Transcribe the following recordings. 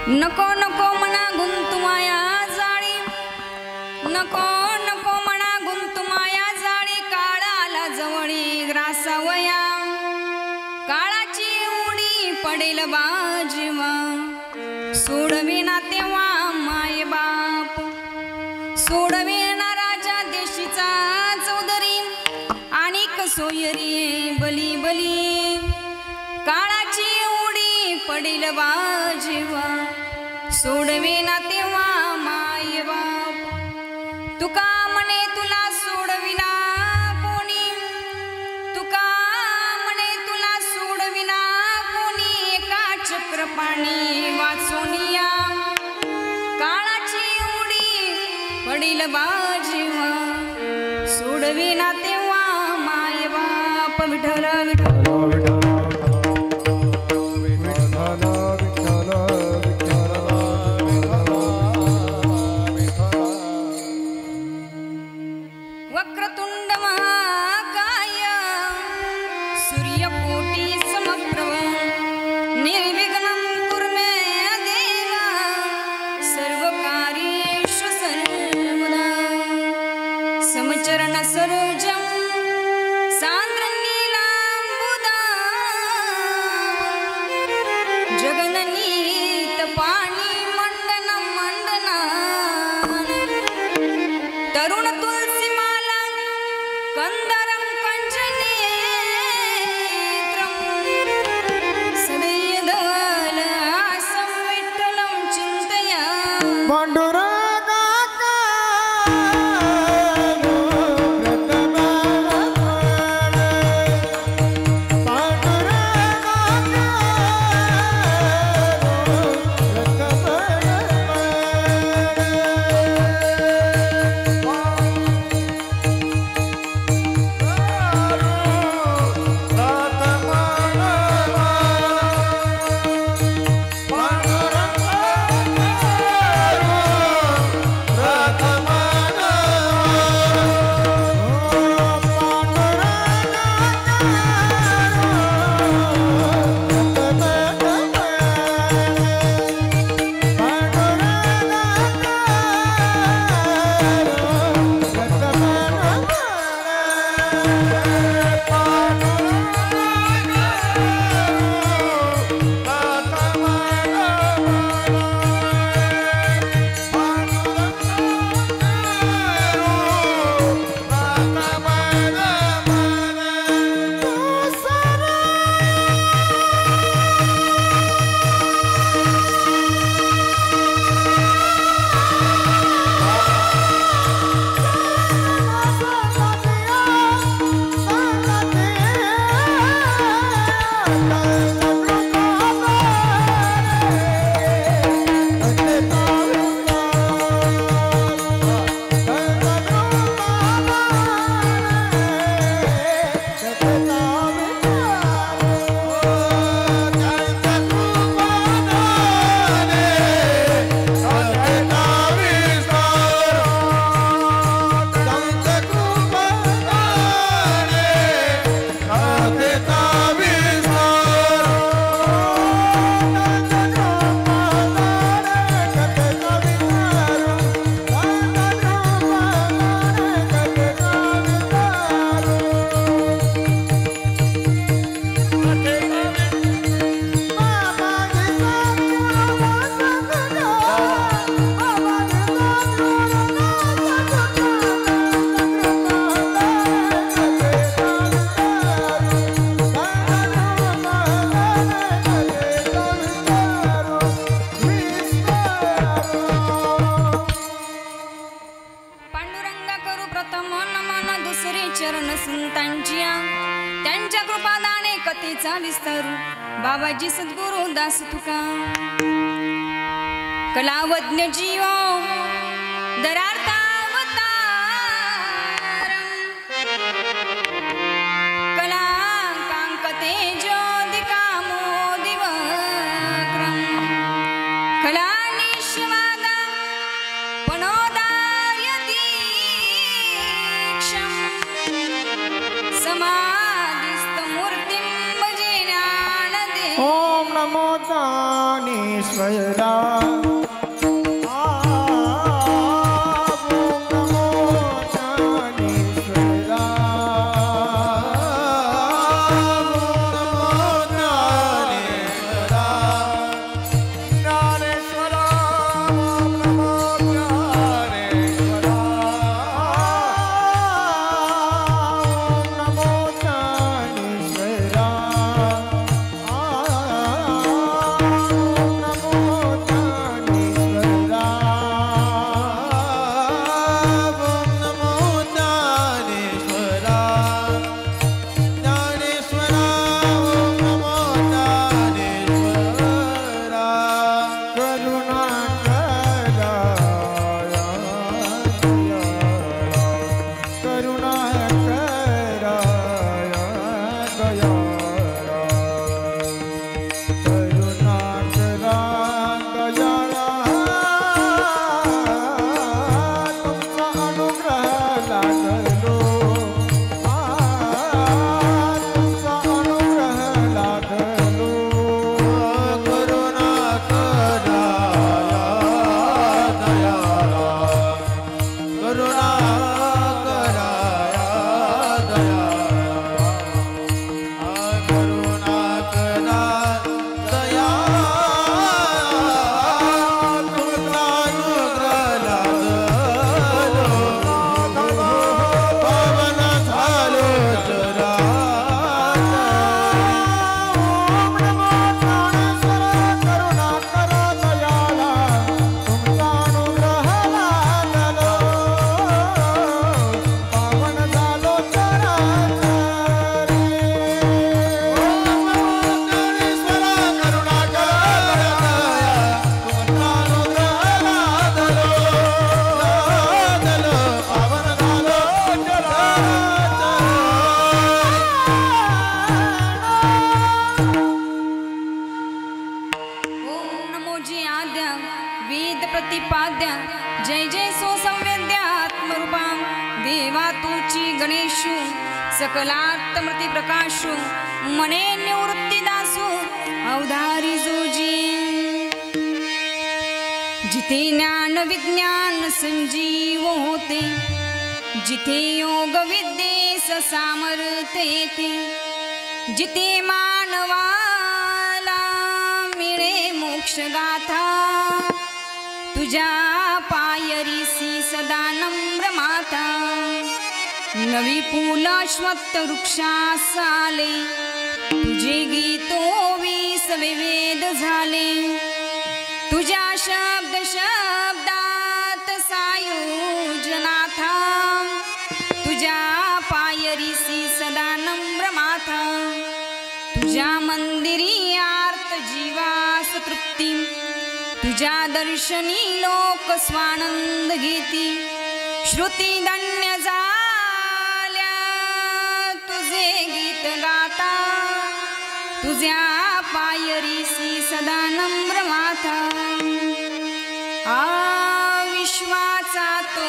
नको नको मना गुंतुमाया जाळी, नको नको मना गुंतुमाया जाळी, काळाला जवळी ग्रासावया, काळाची उडी पडेल बाजीवा, सोडविना तेव्हा माय बाप, सोडविना राजा देशीचा चौधरी, आणि सोयरी बली बली, काळाची उडी पडेल बाजीवा, सोडविना तेव्हा माय बाप, तुका म्हणे तुला सोडविना कोणी, तुका म्हणे तुला सोडविना कोणी, एका चक्रपाणी वाचोनिया, काळाची उडी पडेल बाजीवा, सोडविना तेव्हा माय बाप. विठ्ठल विठ्ठल वक्रतुंड महाकाय, सूर्यकोटी समप्रभ, निर्विघ्नं कुरु मे देवा, सर्वकार्येषु सर्वदा, समचरण सरोजं सान्द्रनीलाम्बुदा, जगननीत पाणी मंडन मंडना, तरुण तुलसी माला कंदरं कंचनेत्रं, सदैवदलहासं विठ्ठलं चिन्तया, त्यांच्या कृपादाने कथेचा विस्तारू, बाबाजी सद्गुरु दास तुका, कलावज्ञ जीव दरार्था अवतारं, कला कांकते ज्योतिका मोदिवक्रं, कला निश्वादा पणोदाय दीक्षं, समाधिस्थ मूर्तिं भजे ज्ञानदे. ओम नमो ताने ज्ञानेश्वरा सकलात्मृती प्रकाशु मने निवृत्ती दासु अवधारी जोजी जिथे ज्ञान विज्ञान संजीव होते जिथे योग विद्येस सामर्थ्य येते जिथे मानवाला मिळे मोक्ष गाथा तुझ्या पायरीसी सदा नम्र माता नवी फूल अश्वत्थ वृक्षासाले तुझे गीतो वीस विवेद झाले तुझ्या शब्द शब्दात सायुजनाथा तुझ्या पायरीसी सदा नम्र माथा तुझ्या मंदिरी आर्त जीवास तृप्ती तुझ्या दर्शनी लोक स्वानंद घेती श्रुती धन्य जा गीत गाता तुझ्या पायरीसी सदा नम्र माथा विश्वाचा तो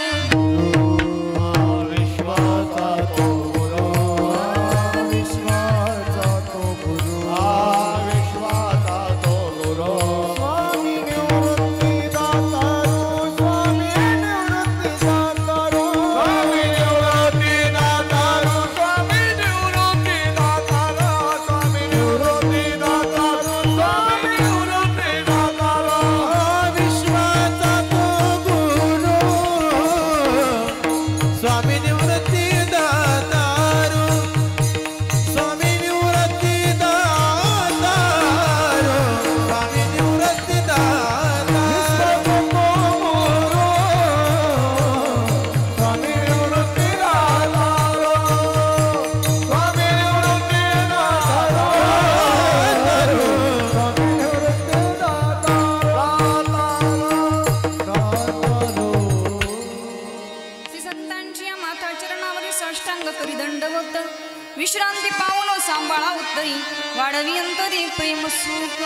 विश्रांती पावलो सांभाळा उत्तरी वाढवी अंतरी प्रेम सुख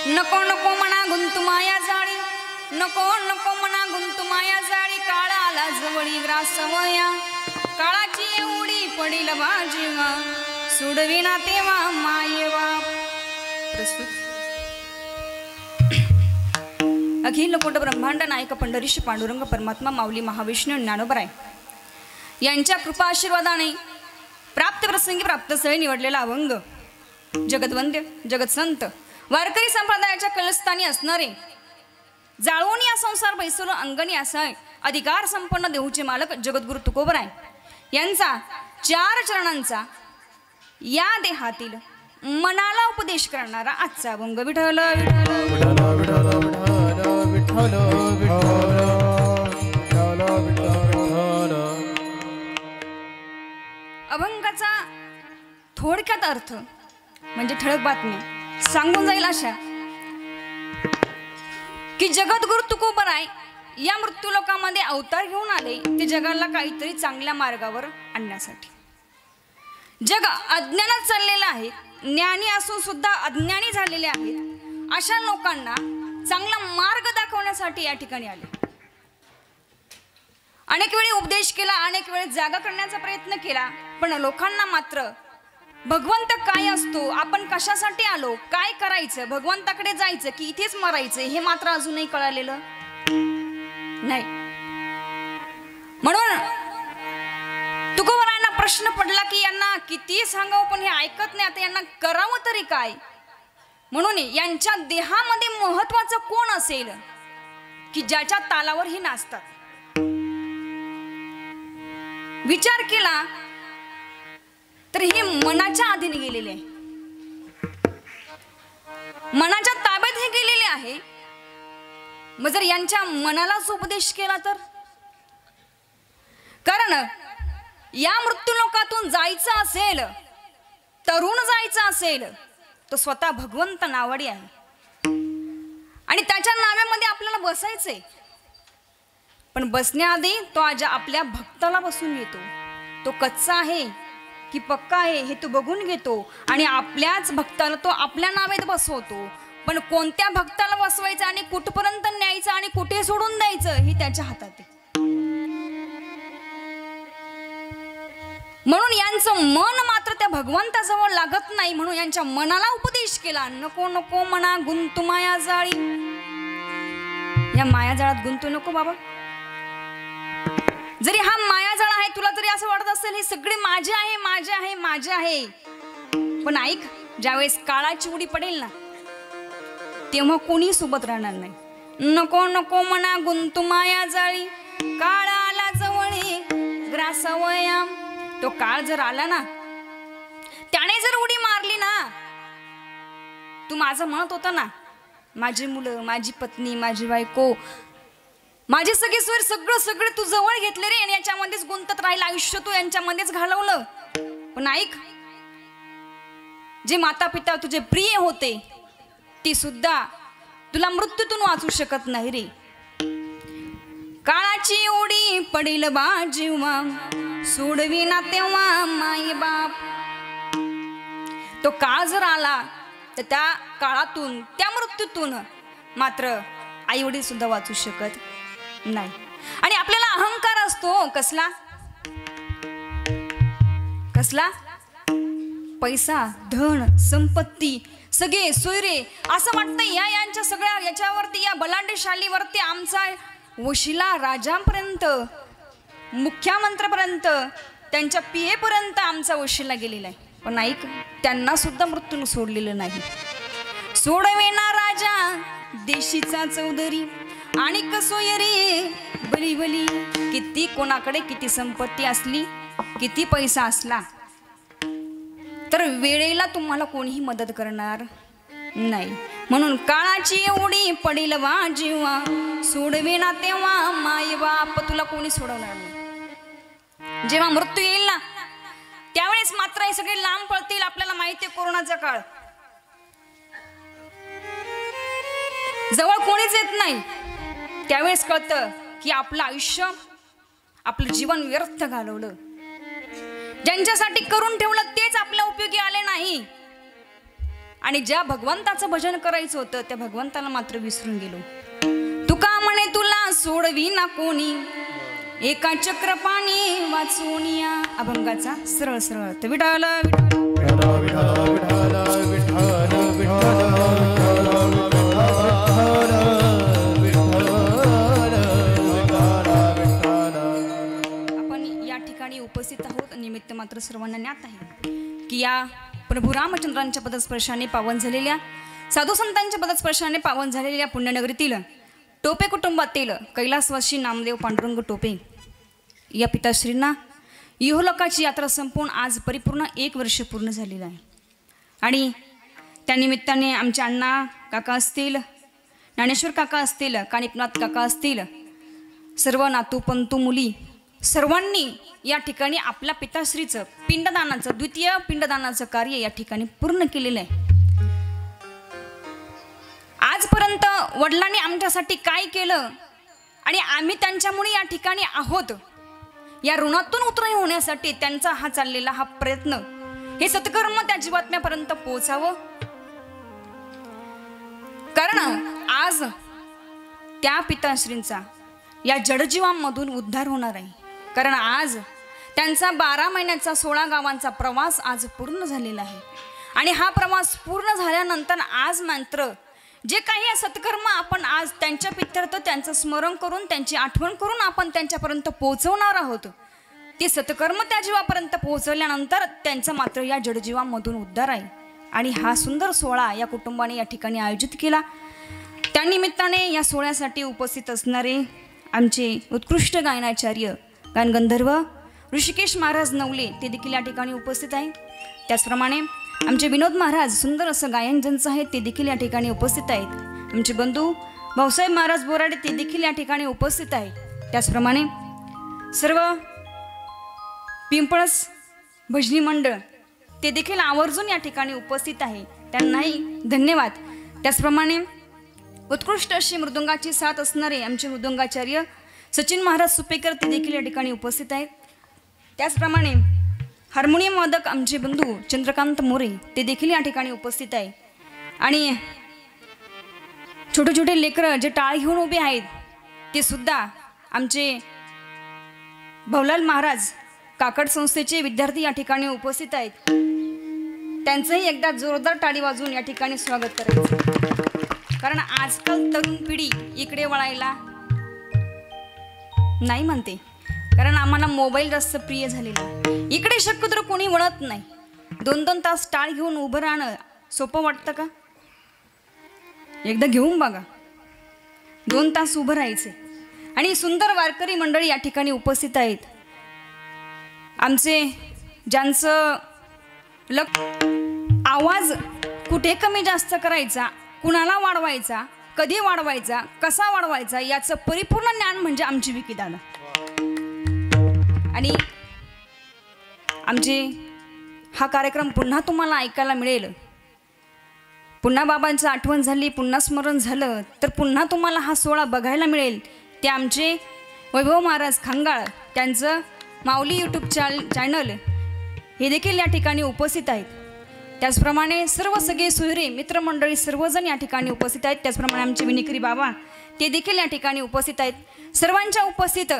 नको नको मना गुंतु माया जाळी नको नको मना गुंतु माया जाळी काळा आला जवळी ग्रासवया काळाची एवढी पडील बाजीवा सोडविना तेव्हा मायेवा प्रस्तुत अखिल कोट ब्रह्मांड नायक पंढरीश पांडुरंग परमात्मा माऊली महाविष्णू ज्ञानोबराय यांच्या कृपा आशीर्वादाने प्राप्त प्रसंगी प्राप्त स्थळी निवडलेला अभंग जगद्वंद्य जगतसंत वारकरी संप्रदायाच्या कलस्थानी असणारे जाळवून या संसार बैसलो अंगणी असाय अधिकार संपन्न देऊचे मालक जगद्गुरु तुकोबराय यांचा 4 चरणांचा या देहातील मनाला उपदेश करणारा आजचा अभंग विठ्ठल अभंगाचा थोडक्यात अर्थ म्हणजे ठळक बातमी सांगून जाईल अशा की जगद्गुरु तुकोबराय या मृत्यूलोकामध्ये अवतार घेऊन आले ते जगाला काहीतरी चांगल्या मार्गावर आणण्यासाठी। जग अज्ञानात चाललेलं आहे, ज्ञानी असून सुद्धा अज्ञानी झालेले आहेत अशा लोकांना चांगला मार्ग दाखवण्यासाठी या ठिकाणी आले। अनेक वेळी उपदेश केला, अनेक वेळी जागा करण्याचा प्रयत्न केला, पण लोकांना मात्र भगवंत काय असतो, आपण कशासाठी आलो, काय करायचं, भगवंताकडे जायचं की इथेच मरायचं हे मात्र अजूनही कळालेलं नाही। म्हणून तुकोबरायांना प्रश्न पडला की यांना किती सांगावं पण हे ऐकत नाही, आता यांना करावं तरी काय। म्हणून यांच्या देहामध्ये महत्वाचं कोण असेल की ज्याच्या तालावर ही नाचतात। विचार केला तर हे मनाच्या अधीन गेलेले आहे, मनाच्या ताब्यात हे गेलेले आहे। मग जर यांच्या मनालाच उपदेश केला तर, कारण या मृत्यूलोकातून जायचं असेल, तरुण जायचं असेल तो स्वतः भगवंत नावाडी आहे आणि त्याच्या नाव्यामध्ये आपल्याला बसायचंय। पण बसण्याआधी तो आज आपल्या भक्ताला बसून येतो, तो कच्चा आहे की पक्का आहे हे तो बघून घेतो आणि आपल्याच भक्ताला तो आपल्या नावेत बसवतो। पण कोणत्या भक्ताला बसवायचं आणि कुठपर्यंत न्यायचं आणि कुठे सोडून द्यायचं हे त्याच्या हातात आहे। म्हणून यांचं मन मात्र त्या भगवंताजवळ लागत नाही, म्हणून यांच्या मनाला उपदेश केला, नको नको मना गुंतू माया जाळी, या माया जाळात गुंतू नको बाबा। जरी हा मायाजाळ आहे, तुला जरी असं वाटत असेल हे सगळे माझे आहे माझे आहे माझे आहे, पण ऐक, ज्यावेळेस काळाची उडी पडेल ना तेव्हा कोणी सोबत राहणार नाही। नको नको मना गुंतू माया जाळी, काळ आला जवळी ग्रासवया, तो काळ जर आला ना त्याने जर उडी मारली ना, तू माझं म्हणत होता ना माझी मुलं, माझी पत्नी, माझी बायको, माझे सगळे सोयर सगळं सगळे तू जवळ घेतले रे आणि याच्यामध्येच गुंतत राहिला, आयुष्य तू यांच्यामध्येच घालवलं। पण ऐक, जे माता पिता तुझे प्रिय होते ती सुद्धा तुला मृत्यूतून वाचू शकत नाही रे। काळाची उडी पडेल बा जीवा, सोडवी ना तेव्हा माई बाप, तो काळ जर आला तर त्या काळातून त्या मृत्यूतून मात्र आई वडील सुद्धा वाचू शकत नाही। आणि आपल्याला अहंकार असतो कसला कसला, पैसा, धन, संपत्ती, सगळे सोयरे, असं वाटतं यांच्या सगळ्या याच्यावरती, या बलाढ्यशालीवरती आमचा वशिला राजांपर्यंत, मुख्यमंत्र्यापर्यंत, त्यांच्या पीए पर्यंत आमचा वशिला गेलेला आहे। पण ऐक, त्यांना सुद्धा मृत्यूने सोडलेलं नाही। सोडवेना राजा देशीचा चौधरी आणि कसोयरी बली बली, किती कोणाकडे किती संपत्ती असली, किती पैसा असला तर वेळेला तुम्हाला कोणीही मदत करणार नाही। म्हणून काळाची एवढी पडेल वा जीवा, सोडवे ना तेव्हा माय बाप, तुला कोणी सोडवणार नाही। जेव्हा मृत्यू येईल ना त्यावेळेस मात्र हे सगळे लांब पळतील। आपल्याला माहिती आहे कोरोनाचा काळ, जवळ कोणीच येत नाही, त्यावेळेस कळतं की आपलं आयुष्य, आपलं जीवन व्यर्थ घालवलं, ज्यांच्यासाठी करून ठेवलं तेच आपल्या उपयोगी आले नाही आणि ज्या भगवंताचं भजन करायचं होतं त्या भगवंताला मात्र विसरून गेलो। तुका म्हणे तुला सोडवी ना कोणी, एका चक्रपाणी वाचून या। अभंगाचा सरळ सरळ अर्थ विठ्ठल विठ्ठल या प्रभू रामचंद्रांच्या पदस्पर्शाने पावन झालेल्या, साधू संतांच्या पदस्पर्शाने पावन झालेल्या पुण्यनगरीतील टोपे कुटुंबातील कैलासवासी नामदेव पांडुरंग टोपे या पिताश्रींना इहलोकाची यात्रा संपून आज परिपूर्ण 1 वर्ष पूर्ण झालेलं आहे. आणि त्यानिमित्ताने आमचे अण्णा काका असतील, ज्ञानेश्वर काका असतील, कानिपनाथ काका असतील, सर्व नातू पंतू मुली सर्वांनी या ठिकाणी आपल्या पिताश्रीचं पिंडदानाचं, द्वितीय पिंडदानाचं कार्य या ठिकाणी पूर्ण केलेलं आहे. आजपर्यंत वडिलांनी आमच्यासाठी काय केलं आणि आम्ही त्यांच्यामुळे या ठिकाणी आहोत, या ऋणातून उतरणी होण्यासाठी त्यांचा हा चाललेला हा प्रयत्न, हे सत्कर्म त्या जीवात्म्यापर्यंत पोहोचावं. कारण आज त्या पिताश्रींचा या जडजीवांमधून उद्धार होणार आहे. कारण आज त्यांचा 12 महिन्याचा 16 गावांचा प्रवास आज पूर्ण झालेला आहे. आणि हा प्रवास पूर्ण झाल्यानंतर आज मात्र जे काही सत्कर्म आपण आज त्यांच्या पित्यार्थ त्यांचं स्मरण करून, त्यांची आठवण करून आपण त्यांच्यापर्यंत पोहोचवणार आहोत, ते सत्कर्म त्या जीवापर्यंत पोहोचवल्यानंतर त्यांचा मात्र या जडजीवांमधून उद्धार आहे. आणि हा सुंदर सोहळा या कुटुंबाने या ठिकाणी आयोजित केला. त्यानिमित्ताने या सोहळ्यासाठी उपस्थित असणारे आमचे उत्कृष्ट गायनाचार्य गानगंधर्व ऋषिकेश महाराज नवले ते देखील या ठिकाणी उपस्थित आहे. त्याचप्रमाणे आमचे विनोद महाराज सुंदर असं गायन ज्यांचं आहे ते देखील या ठिकाणी उपस्थित आहेत. आमचे बंधू भाऊसाहेब महाराज बोराडे ते देखील या ठिकाणी उपस्थित आहेत. त्याचप्रमाणे सर्व पिंपळस भजनी मंडळ ते देखील आवर्जून या ठिकाणी उपस्थित आहे, त्यांनाही धन्यवाद. त्याचप्रमाणे उत्कृष्ट अशी मृदुंगाची साथ असणारे आमचे मृदुंगाचार्य सचिन महाराज सुपेकर ते देखील या ठिकाणी उपस्थित आहेत. त्याचप्रमाणे हार्मोनियम वादक आमचे बंधू चंद्रकांत मोरे ते देखील या ठिकाणी उपस्थित आहे. आणि छोटे छोटे लेकरं जे टाळ घेऊन उभे आहेत ते सुद्धा आमचे भवलाल महाराज काकड संस्थेचे विद्यार्थी या ठिकाणी उपस्थित आहेत. त्यांचंही एकदा जोरदार टाळी वाजवून या ठिकाणी स्वागत करायचं. कारण आजकाल तरुण पिढी इकडे वळायला नाही म्हणते, कारण आम्हाला मोबाईल जास्त प्रिय झालेला. इकडे शक्यतो कोणी वळत नाही. 2-2 तास टाळ घेऊन उभं राहणं सोपं वाटतं का? एकदा घेऊन बघा. 2 तास उभं राहायचे. आणि सुंदर वारकरी मंडळी या ठिकाणी उपस्थित आहेत. आमचे ज्यांचं आवाज कुठे कमी जास्त करायचा, कुणाला वाढवायचा, कधी वाढवायचा, कसा वाढवायचा याचं परिपूर्ण ज्ञान म्हणजे आमची विकी दादा. आणि आमचे हा कार्यक्रम पुन्हा तुम्हाला ऐकायला मिळेल. पुन्हा बाबांचं आठवण झाली, पुन्हा स्मरण झालं तर पुन्हा तुम्हाला हा सोहळा बघायला मिळेल. ते आमचे वैभव महाराज खांगाळ त्यांचं माऊली यूट्यूब चॅनल हे देखील या ठिकाणी उपस्थित आहेत. त्याचप्रमाणे सर्व सगळे सोयरे मित्रमंडळी सर्वजण या ठिकाणी उपस्थित आहेत. त्याचप्रमाणे आमचे विनिकरी बाबा ते देखील या ठिकाणी उपस्थित आहेत. सर्वांच्या उपस्थित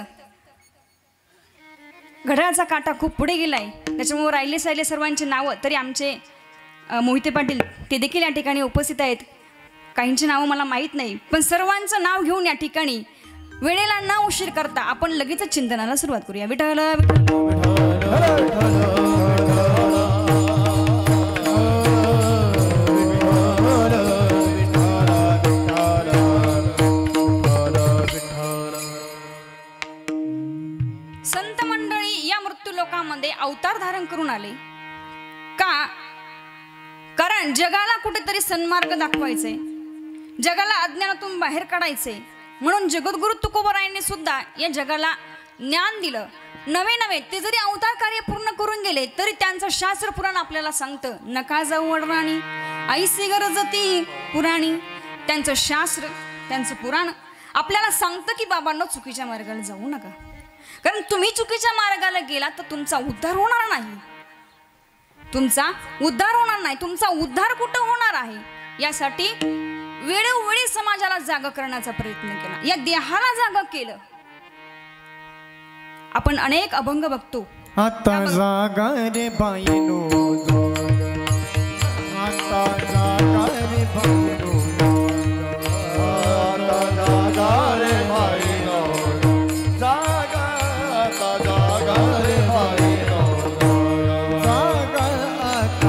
घड्याळाचा काटा खूप पुढे गेला आहे, त्याच्यामुळे राहिले सर्वांचे नावं तरी आमचे मोहिते पाटील ते देखील या ठिकाणी उपस्थित आहेत. काहींची नावं मला माहीत नाही, पण सर्वांचं नाव घेऊन या ठिकाणी वेळेला न उशीर करता आपण लगेच चिंतनाला सुरुवात करूया. विठ्ठल संत मंडळी या मृत्यू लोकांमध्ये अवतार धारण करून आले का? कारण जगाला कुठेतरी सन्मार्ग दाखवायचे, जगाला अज्ञानातून बाहेर काढायचे. म्हणून जगद्गुरु तुकोबरायांनी सुद्धा या जगाला ज्ञान दिलं. नवे ते जरी अवतार कार्य पूर्ण करून गेले तरी त्यांचं शास्त्र पुराण आपल्याला सांगतं, नका जाऊ वडराणी ऐसी गरजती पुराणी. त्यांचं शास्त्र, त्यांचं पुराण आपल्याला सांगतं की बाबांनो चुकीच्या मार्गाला जाऊ नका. कारण तुम्ही चुकीच्या मार्गाला गेला तर तुमचा उद्धार होणार नाही. तुमचा उद्धार होणार नाही. तुमचा उद्धार कुठं होणार आहे यासाठी वेळोवेळी समाजाला जाग करण्याचा प्रयत्न केला, या देहाला जाग केलं. आपण अनेक अभंग बघतो. आता जागा रे बाईनो, आता जागा रे बाईनो, आता जागा रे बाईनो, जागा, आता जागा रे बाईनो, जागा, आता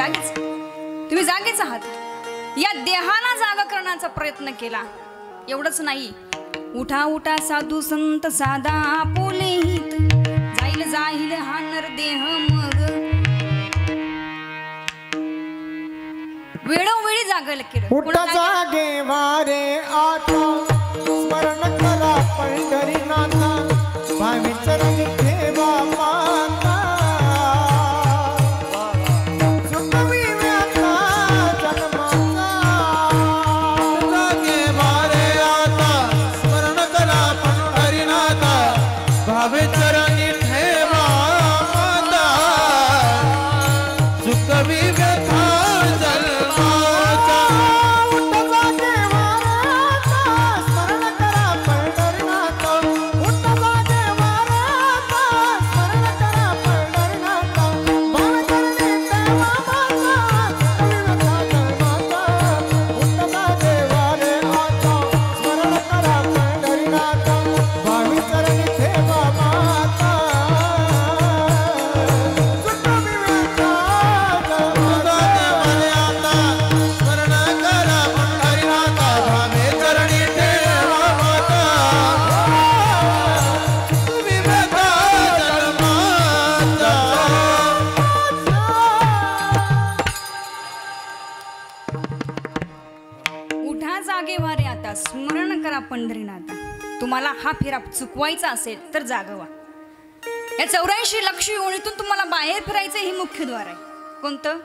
जागेच आहात. या देहाला जागा करण्याचा प्रयत्न केला. एवढंच नाही, उठा उठा साधू संत साधा आपुलेहित, जाईल जाईल हा नरदेह मग. वेळोवेळी जागायला केलं. उठा जागे वारे आता, स्मरण करा पंढरीनाथा, भावी चरणी ठेवा माता. सुखवी व्याथा जन्माचा, जागे वारे आता, स्मरण करा पंढरीनाथा, भावे चरणी ठेवा माता. सुखवी व्यथा स्मरण करा पंढरीनाथा. तुम्हाला हा फेरा चुकवायचा असेल तर जागवा. या 84 लक्ष योनीतून तुम्हाला बाहेर फिरायचं ही मुख्य द्वार आहे. कोणतं?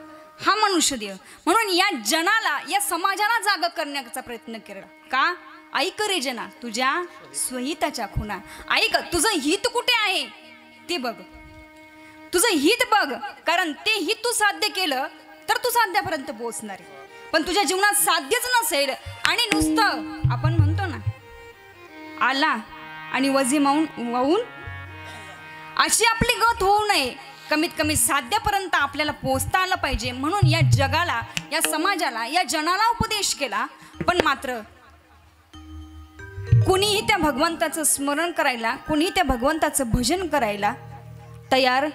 हा मनुष्य देह. म्हणून या जनाला, या समाजाला जागा करण्याचा प्रयत्न केला. का? ऐक रे जना तुझ्या स्वहिताच्या खुणा. ऐक, तुझं हित कुठे आहे ते बघ. तुझं हित बघ, कारण ते हित तू साध्य केलं तर तू साध्यापर्यंत पोहोचणार आहे. पण तुझ्या जीवनात साध्यच नसेल आणि नुसतं आपण म्हणतो ना, आला आणि वजी वाहून, अशी आपली गत होऊ नये. कमीत कमी साध्यापर्यंत आपल्याला पोहोचता आलं पाहिजे. म्हणून या जगाला, या समाजाला, या जनाला उपदेश केला. पण मात्र कुणीही त्या भगवंताचं स्मरण करायला, कुणीही त्या भगवंताचं भजन करायला तयार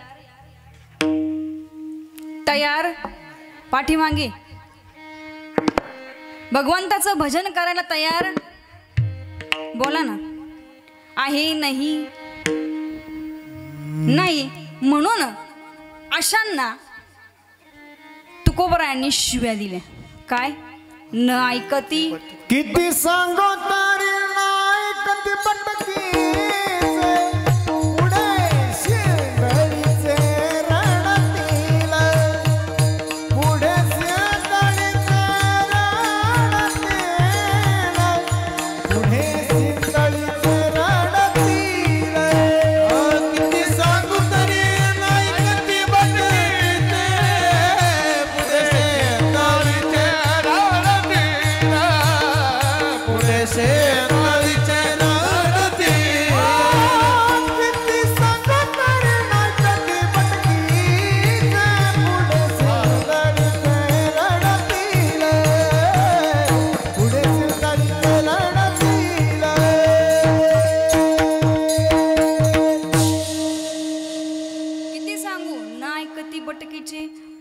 पाठीमागे भगवंताचं भजन करायला तयार बोला ना आहे नाही. म्हणून अशांना तुकोबरायांनी शिव्या दिल्या. काय? न ऐकती किती सांगो तरी नाही ऐकती पटकी.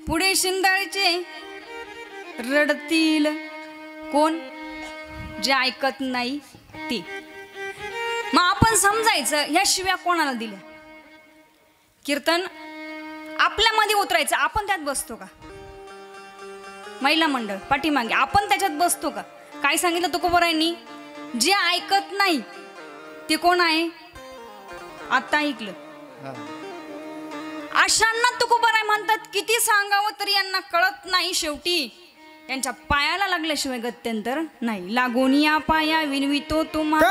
पुढे शिंदाळीचे रडतील. कोण? जे ऐकत नाही ते. मग आपण समजायचं ह्या शिव्या कोणाला दिल्या. कीर्तन आपल्यामध्ये उतरायचं. आपण त्यात बसतो का? महिला मंडळ पाठीमागे आपण त्याच्यात बसतो का? काय सांगितलं तुकोबरायांनी? जे ऐकत नाही ते कोण आहे? आता ऐकलं. अशांना तुकोबराय म्हणतात. किती सांगावं तरी यांना कळत नाही. शेवटी यांच्या पायाला लागल्याशिवाय गत्यंतर नाही. लागून या पाया विनवितो तुम्हाला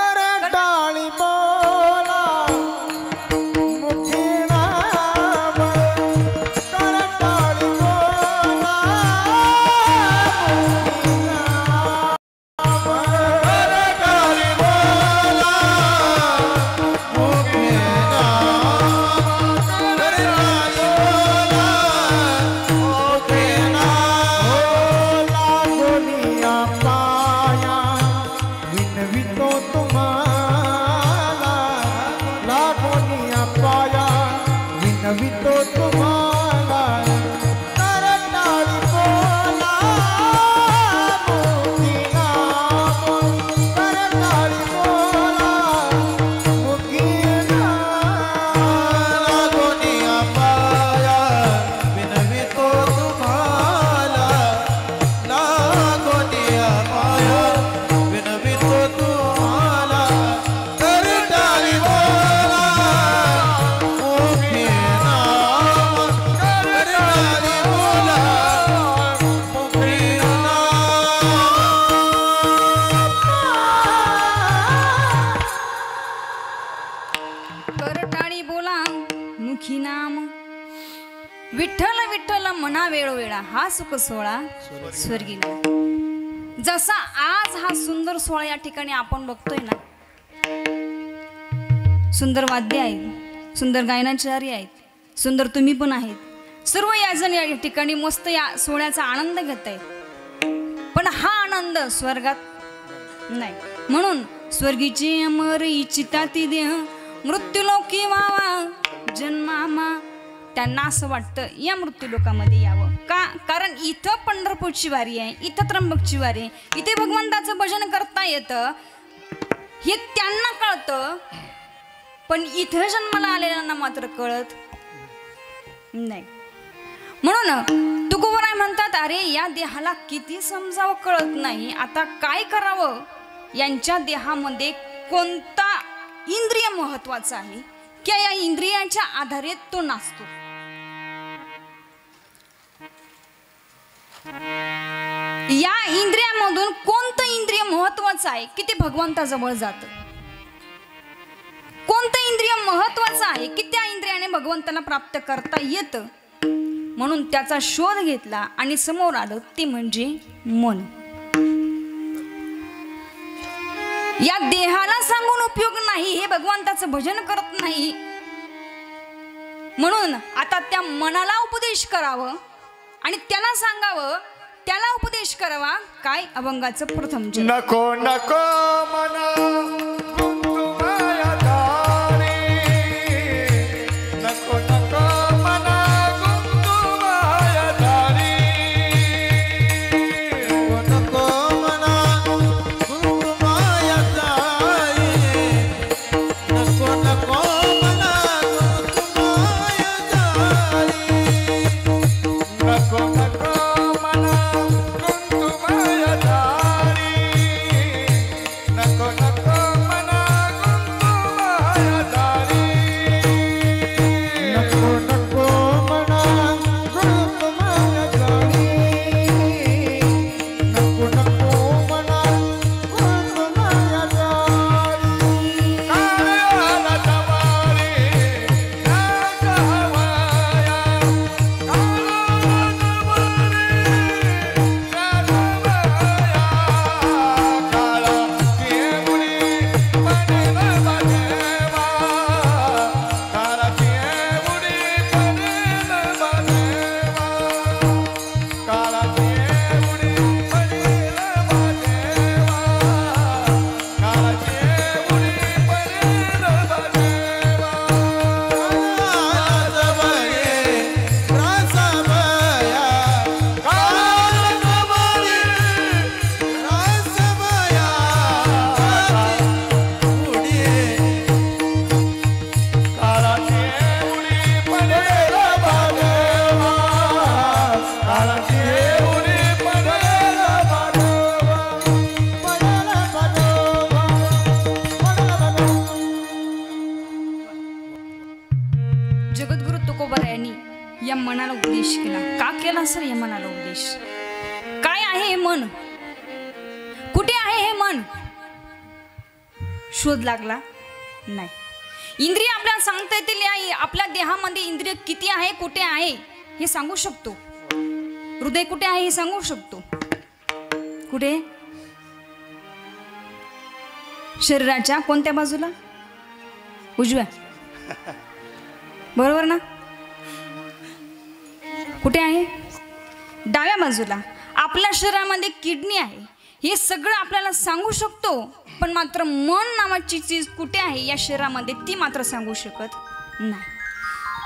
विनवितो तुम्हाला करताळी करटाळी बोला मुखी नाम विठ्ठल विठ्ठल मना वेळोवेळा हा सुख सोहळा स्वर्गी नाम. जसा आज हा सुंदर सोहळा या ठिकाणी आपण बघतोय ना, सुंदर वाद्य आहेत, सुंदर गायनाचार्य आहेत, सुंदर तुम्ही पण आहेत, सर्व याजण या ठिकाणी मस्त या सोहळ्याचा आनंद घेत आहेत. पण हा आनंद स्वर्गात नाही. म्हणून स्वर्गीचे अमर इच्छिता ती देह मृत्यूलोकी व्हावा जन्मामा. त्यांना असं वाटतं या मृत्यूलोकामध्ये यावं का, कारण इथं पंढरपूरची वारी आहे, इथं त्र्यंबकची वारी आहे, इथे भगवंताचं भजन करता येतं हे त्यांना कळतं. पण इथं जन्माला आलेल्यांना मात्र कळत नाही. म्हणून तुकोबराय म्हणतात, अरे या देहाला किती समजावं कळत नाही, आता काय करावं. यांच्या देहामध्ये कोणता इंद्रिय महत्वाचा आहे की या इंद्रियाच्या आधारे तो नाचतो. या इंद्रियामधून कोणतं इंद्रिय महत्वाचं आहे की ते भगवंताजवळ जातं, कोणतं इंद्रिय महत्वाचं आहे की त्या इंद्रियाने भगवंताला प्राप्त करता येतं. म्हणून त्याचा शोध घेतला आणि समोर आलं ते म्हणजे मन. या देहाला सांगून उपयोग नाही, हे भगवंताचं भजन करत नाही. म्हणून आता त्या मनाला उपदेश करावं आणि त्याला सांगावं, त्याला उपदेश करावा. काय अभंगाचं प्रथम जन. नको नको मना गुंतू मायादारी, नको नको मना गुंतू मायादारी, नको मना गुंतू मायादारी, नको नको मना गुंतू मायादारी, नको नको मना गुंतू मायादारी, नको नको मना गुंतू मायादारी, नको नको मना गुंतू मायादारी, नको नको मना गुंतू मायादारी. काळ्याला जवारी या गहवाया, काळ्याला जगद्गुरु तुकोबरायांनी या मनाला उपदेश केला. का केला सर या मनाला उपदेश? काय आहे हे मन, कुठे आहे हे मन? शोध लागला नाही. इंद्रिय आपल्याला सांगता येतील, आपल्या देहामध्ये इंद्रिय किती आहे, कुठे आहे हे सांगू शकतो. हृदय कुठे आहे हे सांगू शकतो. कुठे? शरीराच्या कोणत्या बाजूला? उजव्या. बरोबर ना? कुठे आहे? डाव्या बाजूला. आपल्या शरीरामध्ये किडनी आहे, हे सगळं आपल्याला सांगू शकतो. पण मात्र मन नावाची चीज कुठे आहे या शरीरामध्ये ती मात्र सांगू शकत नाही.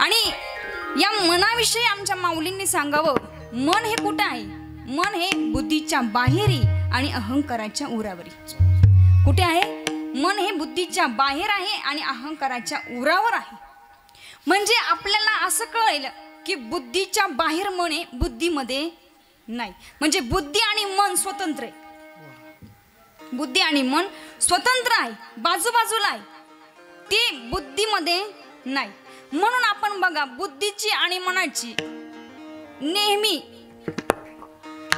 आणि या मनाविषयी आमच्या माऊलींनी सांगावं, मन हे कुठे आहे? मन हे बुद्धीच्या बाहेरी आणि अहंकाराच्या उरावरी. कुठे आहे? मन हे बुद्धीच्या बाहेर आहे आणि अहंकाराच्या उरावर आहे. म्हणजे आपल्याला असं कळेल की बुद्धीच्या बाहेर मन आहे, बुद्धीमध्ये नाही. म्हणजे बुद्धी आणि मन स्वतंत्र आहे. बुद्धी आणि मन स्वतंत्र आहे, बाजूबाजूला आहे, ते बुद्धीमध्ये नाही. म्हणून आपण बघा, बुद्धीची आणि मनाची नेहमी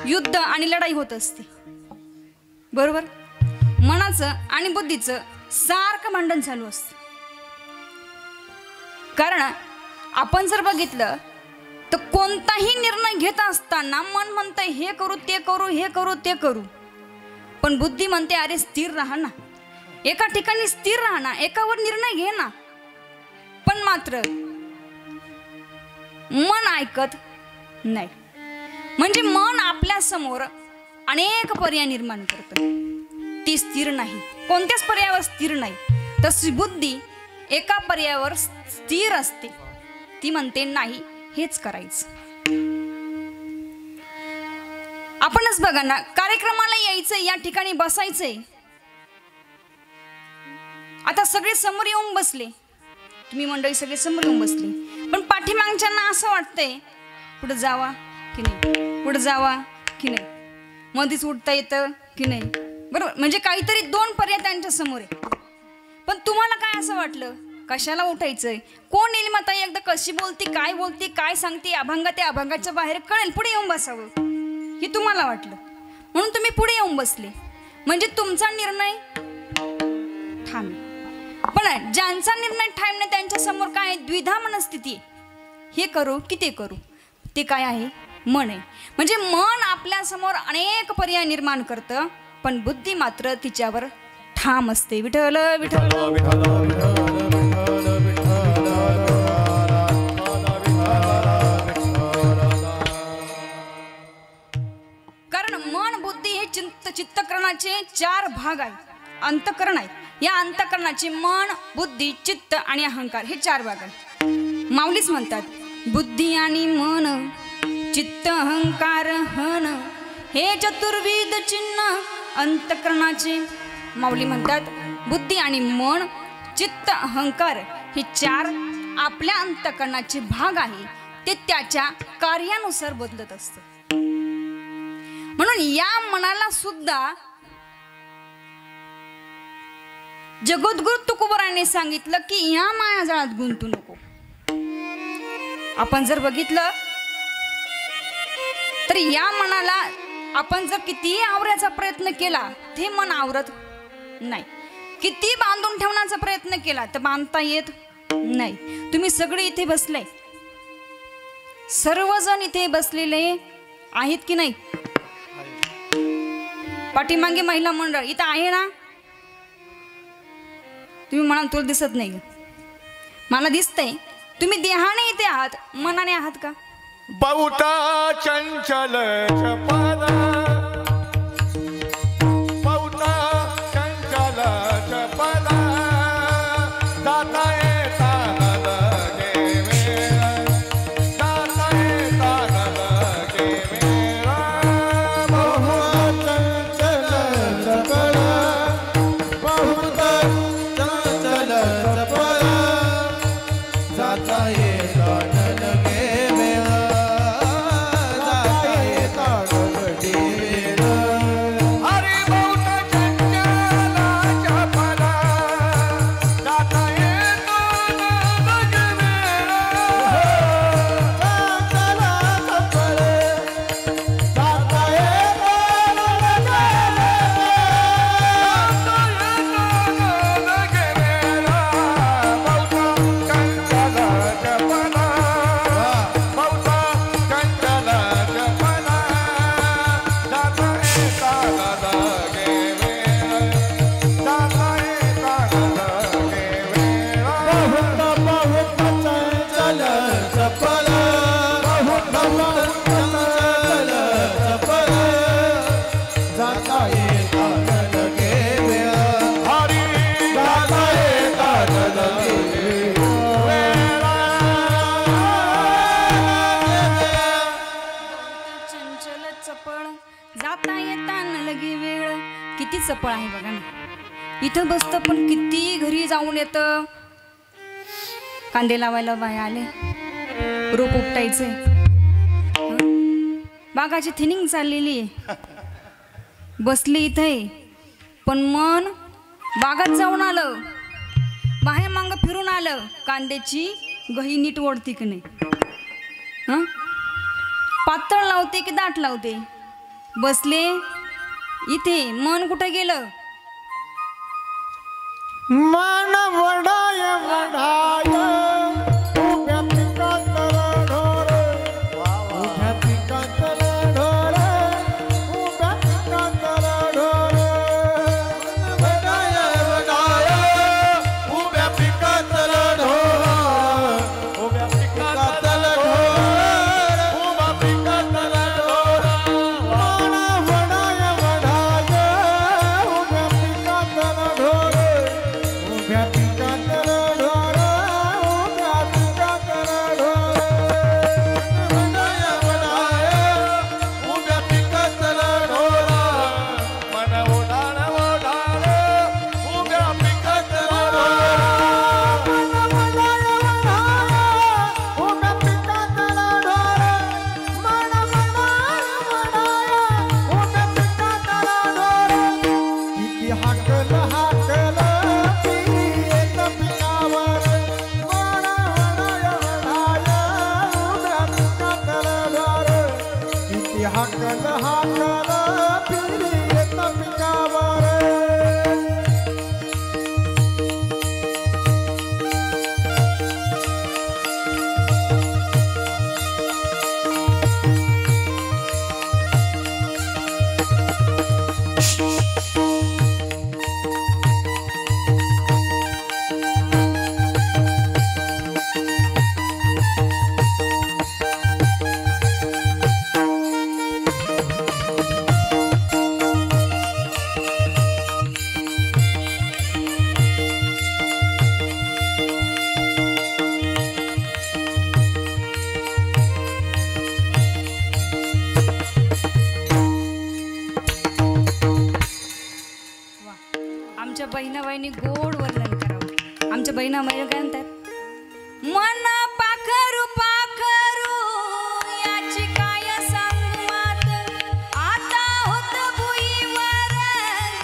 युद्ध आणि लढाई होत असते. बरोबर? मनाचं आणि बुद्धीचं सारखं भांडण चालू असतं. कारण आपण जर बघितलं तर कोणताही निर्णय घेत असताना मन म्हणतंय हे करू ते करू हे करू ते करू, पण बुद्धी म्हणते अरे स्थिर राहा ना, एका ठिकाणी स्थिर राहा ना, एकावर निर्णय घे ना. पण मात्र मन ऐकत नाही. म्हणजे मन आपल्या समोर अनेक पर्याय निर्माण करतं, ती स्थिर नाही, कोणत्याच पर्यायावर स्थिर नाही. तशी बुद्धी एका पर्यायावर स्थिर असते, ती म्हणते नाही हेच करायचं. आपणच बघा ना, कार्यक्रमाला यायचंय, या ठिकाणी बसायचंय, आता सगळे समोर येऊन बसले, तुम्ही मंडळी सगळे समोर येऊन बसले, पण पाठीमागच्यांना असं वाटतंय पुढे जावा की नाही, पुढे जावा की नाही, मध्येच उठता येतं की नाही, बरोबर. म्हणजे काहीतरी दोन पर्याय त्यांच्या समोर आहे. पण तुम्हाला काय असं वाटलं, कशाला उठायचंय, कोण येईल मग ताई, एकदा कशी बोलती काय सांगते, अभंग ते अभंगाच्या बाहेर कळेल, पुढे येऊन बसावं हे तुम्हाला वाटलं, म्हणून तुम्ही पुढे येऊन बसले. म्हणजे तुमचा निर्णय ठाम. पण ज्यांचा निर्णय ठाम नाही त्यांच्या समोर काय आहे, द्विधा मनस्थिती आहे, हे करू की ते करू, ते काय आहे, मन आहे. म्हणजे मन आपल्या समोर अनेक पर्याय निर्माण करतं, पण बुद्धी मात्र तिच्यावर ठाम असते. विठ्ठल विठ्ठल चित्तकरणाचे चार भाग आहेत, अंतकरण आहेत. या अंतकरणाचे मन, बुद्धी, चित्त आणि अहंकार हे चार भाग आहेत. माऊलीच म्हणतात बुद्धी आणि मन, चित्त अहंकार हन, हे चतुर्विध चिन्ह अंतकरणाचे. माऊली म्हणतात बुद्धी आणि मन, चित्त, अहंकार हे चार आपल्या अंतकरणाचे भाग आहे, ते त्याच्या कार्यानुसार बदलत असतं. म्हणून या मनाला सुद्धा जगद्गुरु तुकोबराने सांगितलं की या मायाजाळात गुंतू नको. आपण जर बघितलं तर या मनाला आपण जर कितीही आवरायचा प्रयत्न केला ते मन आवरत नाही, किती बांधून ठेवण्याचा प्रयत्न केला तर बांधता येत नाही. तुम्ही सगळे इथे बसले, सर्वजण इथे बसलेले आहेत की नाही, पाठीमागे महिला मंडळ इथं आहे ना, तुम्ही म्हणाल तुला दिसत नाही, मला दिसतंय. तुम्ही देहाने इथे आहात, मनाने आहात का? बहुता चंचल चपला, बहुता चंचल चपला, जाता येता न लगे वेळा, जाता येता न लगे वेळा. बहुता चंचल चपला, बहुता चंचल चपला, जाता येता न लगे वेळा, जाता येता न लगे वेळा. हरी बहुता चंचल चपला, जाता येता न लगे वेळा. चंचल चपला, जाता येता न लगे वेळा. बहुता बहुता चंचल चपला, बहुता चंचल चपला, जाता येता न लगे वेळा, जाता येता न लगे वेळा. चंचल चपळ, जाता येता न लगे वेळ. किती चपळ आहे बघा ना, इथं बसतं पण किती घरी जाऊन येतं. कांदे लावायला बाय आले, रोप उपटायचंय, बागाची थिनिंग चाललेली आहे, बसले इथे, पण मन बागात जाऊन आलं, बाहेर मांग फिरून आलं, कांद्याची गही नीट ओढते की नाही, पातळ लावते की दाट लावते, बसले इथे, मन कुठे गेलं? मन वडाय वडाय वाकल हाकल फिरी येत पिकावर आमच्या बहिणाबाईंनी गोड वर्णन करावं. आमच्या बहिणाबाई काय म्हणतात, मन पाखरू पाखरू याची काय सांगू मात, आता होत भुईवर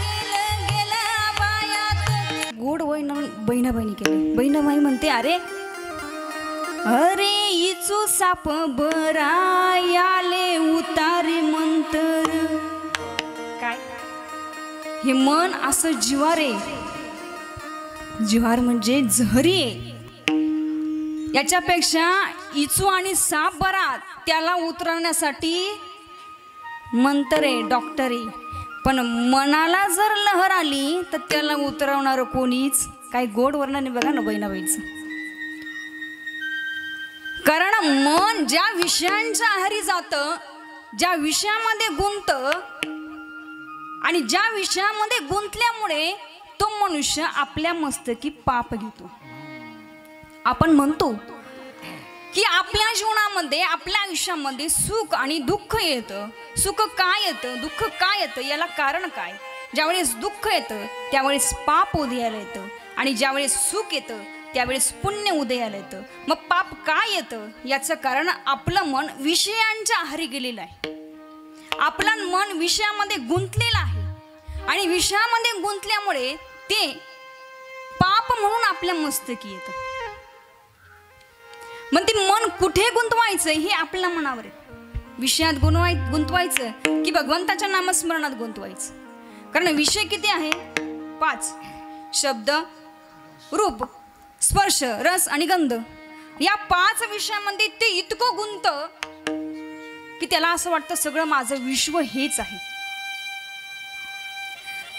गेलं गेलं बायात. गोड वर्णन बहिणाबाईंनी केले. बहिणाबाई म्हणते, अरे अरे इचू साप बरा याले उतारे मंतर. काय हे मन असं जिवार आहे. जिवार म्हणजे जहरी आहे. याच्यापेक्षा इचू आणि साप बरा त्याला उतरवण्यासाठी मंत्र आहे, डॉक्टर आहे. पण मनाला जर लहर आली तर त्याला उतरवणार कोणीच. काय गोड वर्णन आहे बघा ना बहिणाबाईचं. कारण मन ज्या विषयांच्या आहारी जातं, ज्या विषयामध्ये गुंततं आणि ज्या विषयामध्ये गुंतल्यामुळे तो मनुष्य आपल्या मस्तकी पाप घेतो. आपण म्हणतो की आपल्या जीवनामध्ये आपल्या आयुष्यामध्ये सुख आणि दुःख येतं. सुख काय येतं, दुःख काय येतं, याला कारण काय. ज्यावेळेस दुःख येतं त्यावेळेस पाप उदयाला येतं आणि ज्यावेळेस सुख येतं त्यावेळेस पुण्य उदयाला येतं. मग पाप काय येतं याचं कारण आपलं मन विषयांच्या आहारी गेलेलं आहे. आपलं मन विषयामध्ये गुंतलेलं आहे आणि विषयामध्ये गुंतल्यामुळे ते पाप म्हणून आपल्या मस्तकी येतं. मग ते मन कुठे गुंतवायचं हे आपल्या मनावर आहे. विषयात गुंतवायचं की भगवंताच्या नामस्मरणात गुंतवायचं. कारण विषय किती आहे, 5. शब्द, रूप, स्पर्श, रस आणि गंध. या 5 विषयामध्ये ते इतकं गुंत की त्याला असं वाटतं सगळं माझं विश्व हेच आहे.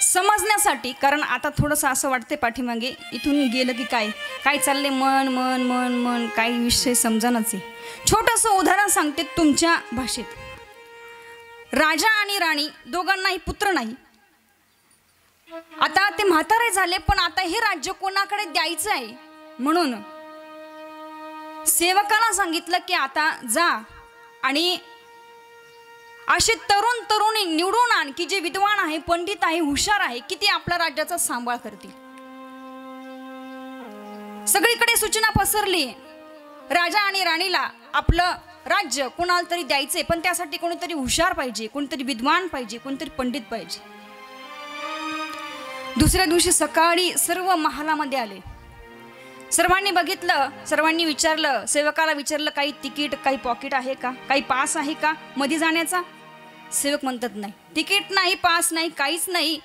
समजण्यासाठी, कारण आता थोडंसं असं वाटते पाठीमागे इथून गेलं की काय काय चालले, मन मन मन मन काही विषय समजानाच आहे. छोटंसं उदाहरण सांगते तुमच्या भाषेत. राजा आणि राणी दोघांनाही पुत्र नाही. आता ते म्हातारे झाले, पण आता हे राज्य कोणाकडे द्यायचं आहे म्हणून सेवकाला सांगितलं की आता जा आणि असे तरुण तरुणी निवडून आण की जे विद्वान आहे, पंडित आहे, हुशार आहे, की ते आपल्या राज्याचा सांभाळ करतील. सगळीकडे सूचना पसरली. राजा आणि राणीला आपलं राज्य कोणाला तरी द्यायचंय, पण त्यासाठी कोणीतरी हुशार पाहिजे, कोणीतरी विद्वान पाहिजे, कोणीतरी पंडित पाहिजे. दुसऱ्या दिवशी सकाळी सर्व महालामध्ये आले. सर्वांनी बघितलं, सर्वांनी विचारलं, सेवकाला विचारलं काही तिकीट, काही पॉकेट आहे का, काही पास आहे का मध्ये जाण्याचा. सेवक म्हणतात नाही, तिकीट नाही, पास नाही, काहीच नाही.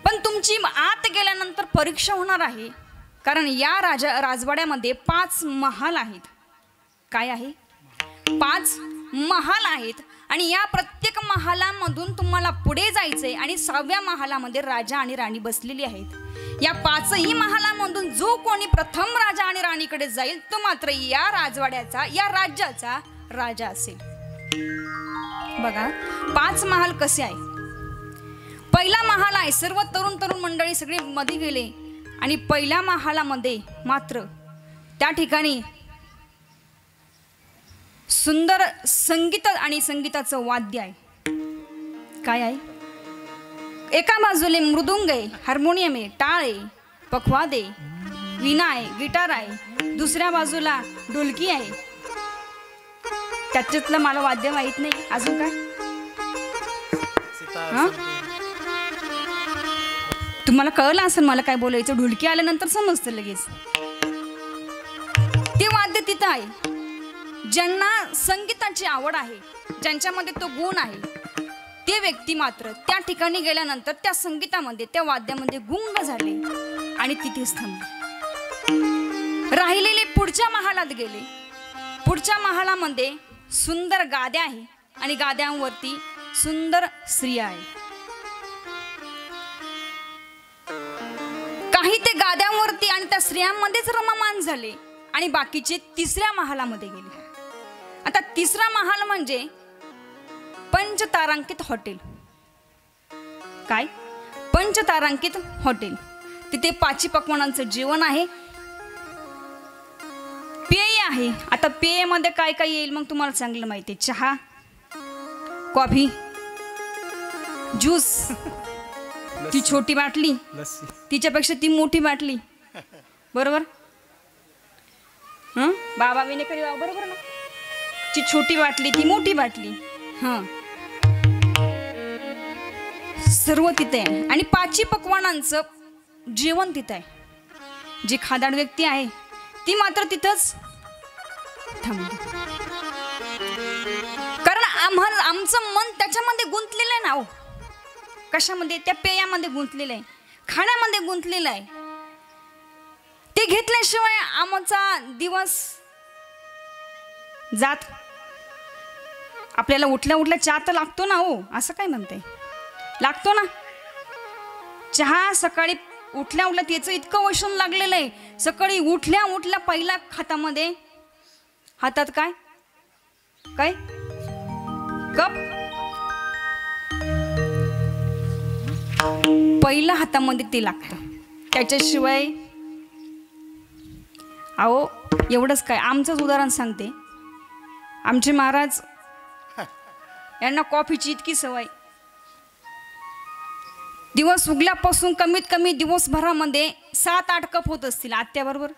पण तुमची आत गेल्यानंतर परीक्षा होणार आहे. कारण या राजवाड्यामध्ये 5 महाल आहेत. काय आहे, 5 महाल आहेत आणि या प्रत्येक महालामधून तुम्हाला पुढे जायचंय आणि 6व्या महालामध्ये राजा आणि राणी बसलेली आहेत. या 5ही महालामधून जो कोणी प्रथम राजा आणि राणीकडे जाईल तो मात्र या राजवाड्याचा, या राज्याचा राजा असेल. बघा 5 महाल कसे आहे. पहिला महाल आहे, सर्व तरुण तरुण मंडळी सगळे मध्ये गेले आणि पहिल्या महालामध्ये मात्र त्या ठिकाणी सुंदर संगीत आणि संगीताचं वाद्य आहे. काय आहे, एका बाजूला मृदुंग आहे, हार्मोनियम आहे, टाळ आहे, पखवाद आहे, वीणा आहे, गिटार आहे, दुसऱ्या बाजूला ढोलकी आहे. त्याच्यातलं मला वाद्य माहित नाही. अजून काय, तुम्हाला कळलं असेल मला काय बोलायचं. ढोलकी आल्यानंतर समजतं लगेच. ते वाद्य तिथं आहे. ज्यांना संगीताची आवड आहे, ज्यांच्यामध्ये तो गुण आहे, ते व्यक्ती मात्र त्या ठिकाणी गेल्यानंतर त्या संगीतामध्ये, त्या वाद्यामध्ये गुंग झाले आणि तिथेच थांबले. राहिलेले पुढच्या महालात गेले. पुढच्या महालामध्ये सुंदर गाद्या आहे आणि गाद्यांवरती सुंदर स्त्रिया आहे. काही ते गाद्यांवरती आणि त्या स्त्रियांमध्येच रममान झाले आणि बाकीचे तिसऱ्या महालामध्ये गेले. आता तिसरा महाल म्हणजे पंचतारांकित हॉटेल. काय? पंचतारांकित हॉटेल. तिथे 5 पक्वानांचं जेवण आहे, पेय आहे. आता पेयमध्ये काय काय येईल मग तुम्हाला चांगलं माहिती आहे. चहा, कॉफी, ज्यूस, ती छोटी बाटली, तिच्यापेक्षा ती मोठी बाटली, बरोबर? बाबा विनेकरी बाबा, बरोबर ना? ती छोटी बाटली, ती मोठी बाटली, सर्व तिथे आहे. आणि 5 पक्वानांचं जेवण तिथं आहे. जी खादाड व्यक्ती आहे ती मात्र तिथंच थांबली. कारण आमचं मन त्याच्यामध्ये गुंतलेलं आहे ना. हो, कशामध्ये? त्या पेयामध्ये गुंतलेलं आहे, खाण्यामध्ये गुंतलेलं आहे. ते घेतल्याशिवाय आमचा दिवस जात. आपल्याला उठल्या उठल्या चहा तर लागतो ना. हो, असं काय म्हणते? लागतो ना चहा. सकाळी उठल्या उठल्या त्याचं इतकं वशन लागलेलं आहे. सकाळी उठल्या उठल्या पहिल्या हातात काय काय कप, पहिल्या हातामध्ये ते लागतं. त्याच्याशिवाय अहो एवढंच काय. आमचंच उदाहरण सांगते. आमचे महाराज यांना कॉफीची इतकी सवय. दिवस उगल्यापासून कमीत कमी दिवसभरामध्ये 7-8 कप होत असतील. आत्याबरोबर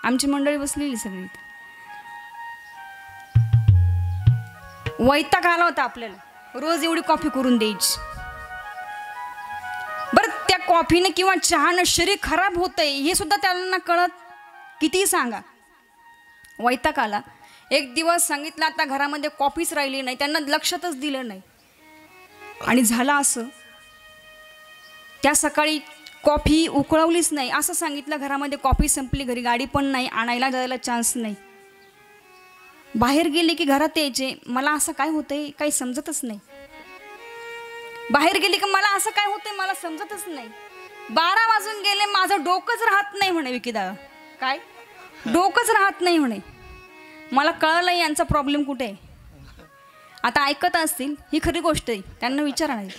आमची मंडळी बसलेली सगळी. वैताग आला होता आपल्याला रोज एवढी कॉफी करून द्यायची. बरं, त्या कॉफीने किंवा चहानं शरीर खराब होतंय हे सुद्धा त्यांना कळत. किती सांगा, वैताग आला. एक दिवस सांगितलं आता घरामध्ये कॉफीच राहिली नाही. त्यांना लक्षातच दिलं नाही. आणि झालं असं, त्या सकाळी कॉफी उकळवलीच नाही. असं सांगितलं घरामध्ये कॉफी संपली, घरी गाडी पण नाही, आणायला जायला चान्स नाही. बाहेर गेले की घरात यायचे, मला असं काय होतंय काही समजतच नाही. बाहेर गेले की मला असं काय होतंय मला समजतच नाही. 12 वाजून गेले, माझं डोकंच राहत नाही म्हणे विकीदादा. काय? डोकंच राहत नाही म्हणे. मला कळलं यांचा प्रॉब्लेम कुठे आहे. आता ऐकत असतील, ही खरी गोष्ट आहे, त्यांना विचारा नाही.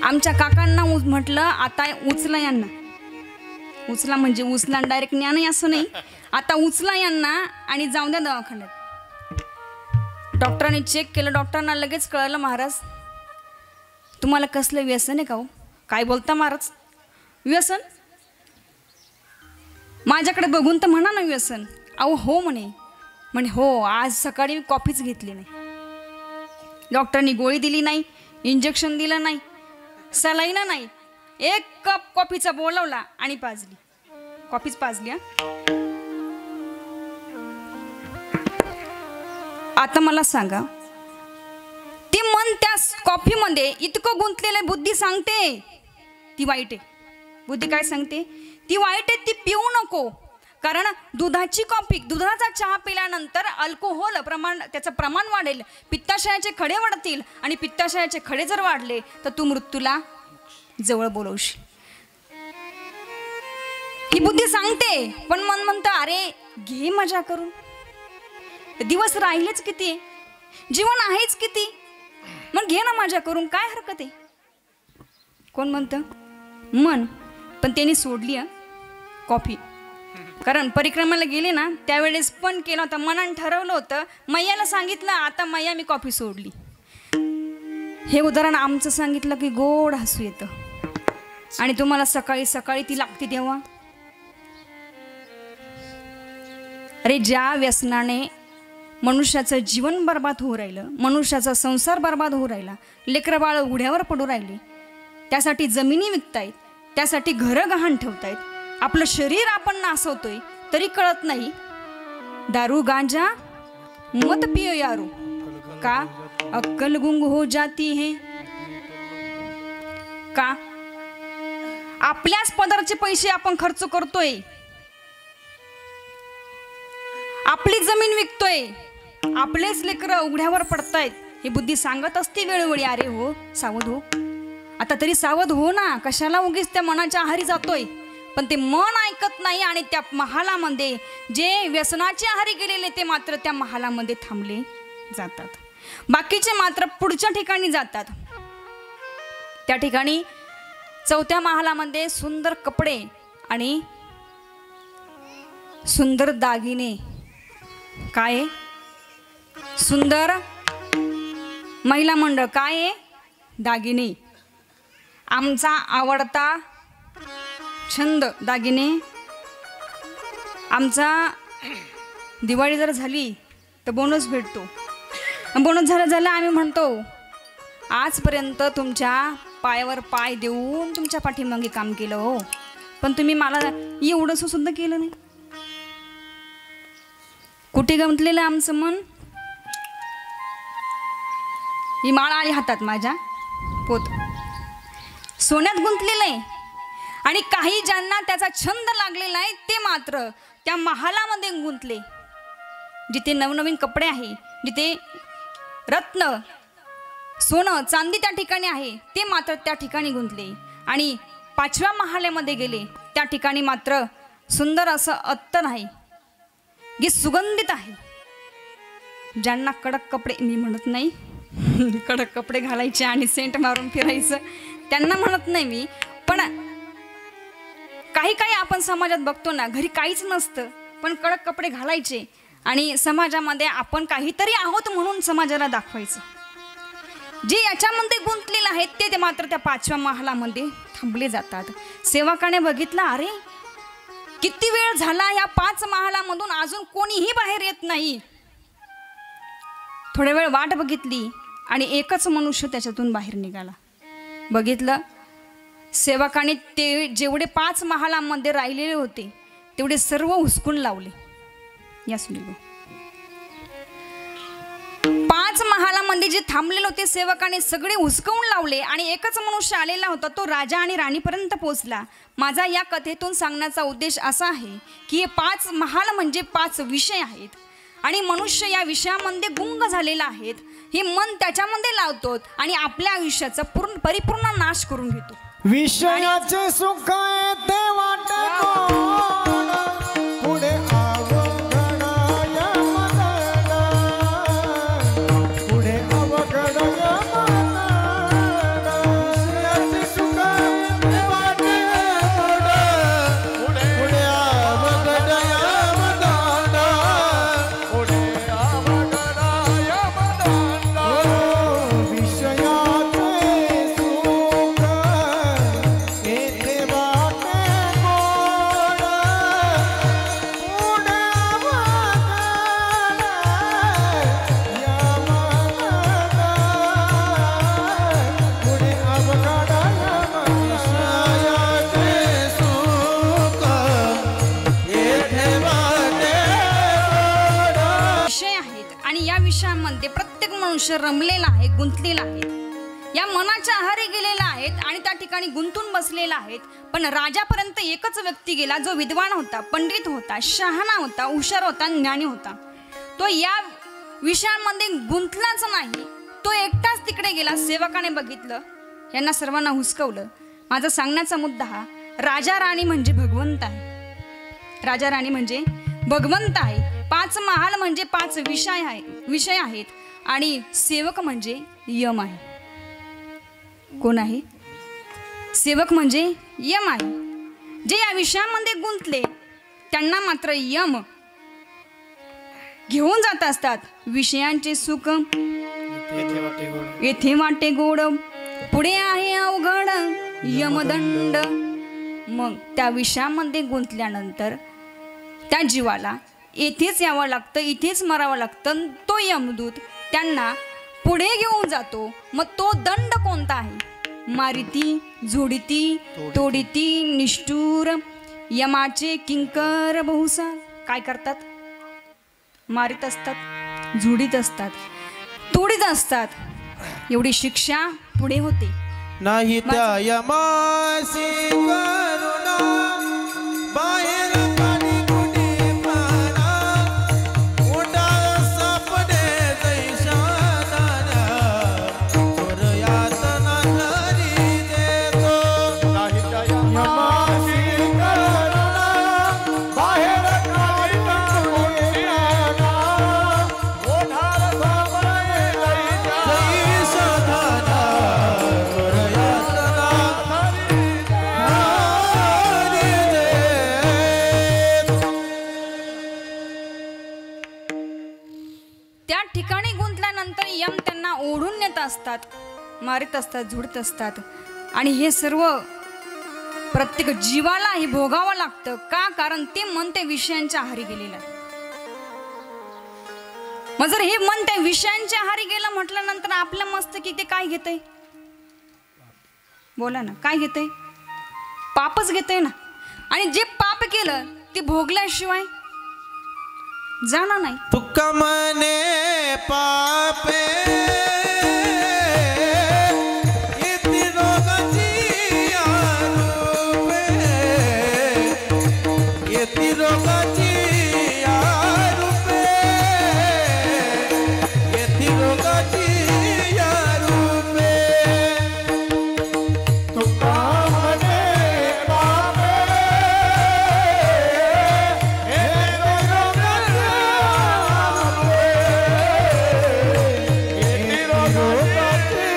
आमच्या काकांना म्हटलं आता उचला यांना. उचला म्हणजे उचला डायरेक्ट न्या नाही असं नाही. आता उचला यांना आणि जाऊन द्या दवाखान्यात. डॉक्टरांनी चेक केलं. डॉक्टरांना लगेच कळलं, महाराज तुम्हाला कसलं व्यसन आहे का? हो, काय बोलता महाराज? व्यसन? माझ्याकडे बघून तर म्हणा ना व्यसन. अहो हो म्हणे हो, आज सकाळी मी कॉफीच घेतली नाही. डॉक्टरांनी गोळी दिली नाही, इंजेक्शन दिलं नाही, सलाईन नाही. 1 कप कॉफीचा बोलवला आणि पाजली. कॉफीच पाजली. आता मला सांगा, ते मन त्या कॉफीमध्ये इतकं गुंतलेलं, बुद्धी सांगते ती वाईट आहे. बुद्धी काय सांगते? ती वाईट आहे, ती पिऊ नको. कारण दुधाची कॉफी, दुधाचा चहा पिल्यानंतर अल्कोहोल प्रमाण, त्याचं प्रमाण वाढेल, पित्ताशयाचे खडे वाढतील आणि पित्ताशयाचे खडे जर वाढले तर तू मृत्यूला जवळ बोलवशील. ही बुद्धी सांगते. पण मन म्हणतं अरे घे मजा करून. दिवस राहिलेच किती, जीवन आहेच किती, मग घे ना मजा करून, काय हरकत आहे. कोण म्हणतं? मन. पण त्यांनी सोडली कॉफी. कारण परिक्रमाला गेले ना त्यावेळेस पण केलं होतं. मनानं ठरवलं होतं, मैयाला सांगितलं आता मैया मी कॉफी सोडली. हे उदाहरण आमचं सांगितलं की गोड हसू येतं. आणि तुम्हाला सकाळी सकाळी ती लागते तेव्हा. अरे ज्या व्यसनाने मनुष्याचं जीवन बर्बाद होऊ राहिलं, मनुष्याचा संसार बर्बाद होऊ राहिला, लेकरं बाळ उघड्यावर पडू राहिले, त्यासाठी जमिनी विकतायत, त्यासाठी घरं गहाण ठेवतायत, आपलं शरीर आपण नासवतोय, तरी कळत नाही दारू गांजा मत पियो यारू का अक्कल गुंग हो जाती है का आपल्याच पदरचे पैसे आपण खर्च करतोय आपली जमीन विकतोय आपलेच लेकरं उघड्यावर पडतायत ही बुद्धी सांगत असते वेळोवेळी अरे हो सावध हो आता तरी सावध हो ना कशाला उगीच त्या मनाच्या आहारी जातोय पण ते मन ऐकत नाही आणि त्या महालामध्ये जे व्यसनाच्या आहारी गेलेले ते मात्र त्या महालामध्ये थांबले जातात बाकीचे मात्र पुढच्या ठिकाणी जातात त्या ठिकाणी चौथ्या महालामध्ये सुंदर कपडे आणि सुंदर दागिने काय सुंदर महिला मंडळ काय दागिने आमचा आवडता छंद दागिने आमचा दिवाळी जर झाली तर बोनस भेटतो बोनस झालं आम्ही म्हणतो आजपर्यंत तुमच्या पायावर पाय देऊन तुमच्या पाठीमागे काम केलं हो पण तुम्ही मला एवढंसं सुद्धा केलं नाही कुठे गमतलेलं आमचं मन ही माळ आली हातात माझ्या पोत सोन्यात गुंतलेलं आहे आणि काही ज्यांना त्याचा छंद लागलेला आहे ते मात्र त्या महालामध्ये गुंतले जिथे नवनवीन कपडे आहे जिथे रत्न सोनं चांदी त्या ठिकाणी आहे ते मात्र त्या ठिकाणी गुंतले आणि पाचव्या महाल्यामध्ये गेले त्या ठिकाणी मात्र सुंदर असं अत्तर आहे जे सुगंधित आहे ज्यांना कडक कपडे मी म्हणत नाही कडक कपडे घालायचे आणि सेंट मारून फिरायचं त्यांना म्हणत नाही मी पण काही काही आपण समाजात बघतो ना घरी काहीच नसतं पण कडक कपडे घालायचे आणि समाजामध्ये आपण काहीतरी आहोत म्हणून समाजाला दाखवायचं जे याच्यामध्ये गुंतलेले आहेत ते मात्र त्या पाचव्या महालामध्ये थांबले जातात सेवकाने बघितलं अरे किती वेळ झाला या 5 महालामधून अजून कोणीही बाहेर येत नाही थोड्या वेळ वाट बघितली आणि एकच मनुष्य त्याच्यातून बाहेर निघाला बघितलं सेवकाने ते जेवढे 5 महालामध्ये राहिलेले होते तेवढे सर्व हुसकून लावले या सुनिगो 5 महालामध्ये जे थांबलेले होते सेवकाने सगळे हुसकवून लावले आणि एकच मनुष्य आलेला होता तो राजा आणि राणीपर्यंत पोहोचला माझा या कथेतून सांगण्याचा उद्देश असा आहे की हे 5 महाल म्हणजे 5 विषय आहेत आणि मनुष्य या विषयामध्ये गुंग झालेला आहे हे मन त्याच्यामध्ये लावतो आणि आपल्या आयुष्याचा परिपूर्ण नाश करून घेतो विषयाचे सुख ते वाटे गोड, पुढे अवघड यमदंड, पुढे अवघड यमदंड. विषयाचे सुख ते वाटे गोड, पुढे अवघड यमदंड, पुढे अवघड यमदंड. विषयाचे सुख येथे वाटे गोड, पुढे अवघड यमदंड, विषय आहेत आणि या विषयामध्ये प्रत्येक मनुष्य रमलेला आहे गुंतलेला आहे या मनाच्या आहारी गेलेला आहेत आणि त्या ठिकाणी गुंतून बसलेला आहेत पण राजापर्यंत एकच व्यक्ती गेला जो विद्वान होता पंडित होता शहाणा होता हुशार होता ज्ञानी होता तो या विषयामध्ये गुंतलाच नाही तो एकटाच तिकडे गेला सेवकाने बघितलं यांना सर्वांना हुसकवलं माझा सांगण्याचा मुद्दा हा राजा राणी म्हणजे भगवंत आहे राजा राणी म्हणजे भगवंत आहे 5 महाल म्हणजे 5 विषय आहेत आणि सेवक म्हणजे यम आहे कोण आहे सेवक म्हणजे यम आहे जे या विषयामध्ये गुंतले त्यांना मात्र यम घेऊन जात असतात विषयांचे सुख येथे वाटे गोड पुढे आहे अवघड यमदंड मग त्या विषयामध्ये गुंतल्यानंतर त्या जीवाला येथेच यावं लागतं इथेच मरावं लागतं तो यमदूत त्यांना पुढे घेऊन जातो मग तो दंड कोणता आहे मारिती झोडिती तोडिती निष्ठूर यमाचे किंकर बहुसा काय करतात? मारित असतात, झुडीत असतात, तोडीत असतात. एवढी शिक्षा पुढे होते. नाही त्या यमासी करुणा बाहेर काढी कुठे प्राणा मोठा सापडे जैसा दाना चोर यातना घरी देतो. नाही त्या यमाशी करुणा बाहेर काढी कुठे प्राणा ओढार सापडे जैसा दाना चोर यातना घरी देतो. त्या ठिकाणी गुंतल्यानंतर यम त्यांना ओढून नेत असतात, मारित असतात, झुडत असतात. आणि हे सर्व प्रत्येक जीवाला हे भोगावं लागतं. का? कारण ते मन त्या विषयांच्या आहारी गेलेलं आहे. मग जर हे मन त्या विषयांच्या आहारी गेलं म्हटल्यानंतर आपल्या मस्तकी ते काय घेतंय? बोला ना, काय घेतंय? पापच घेतंय ना. आणि जे पाप केलं ते भोगल्याशिवाय जाणार नाही. तुका मने पापे इति रोगाची आरूपे इति रोगाची आरूपे इति रोगाची आरूपे तुका मने पापे हे रोगाची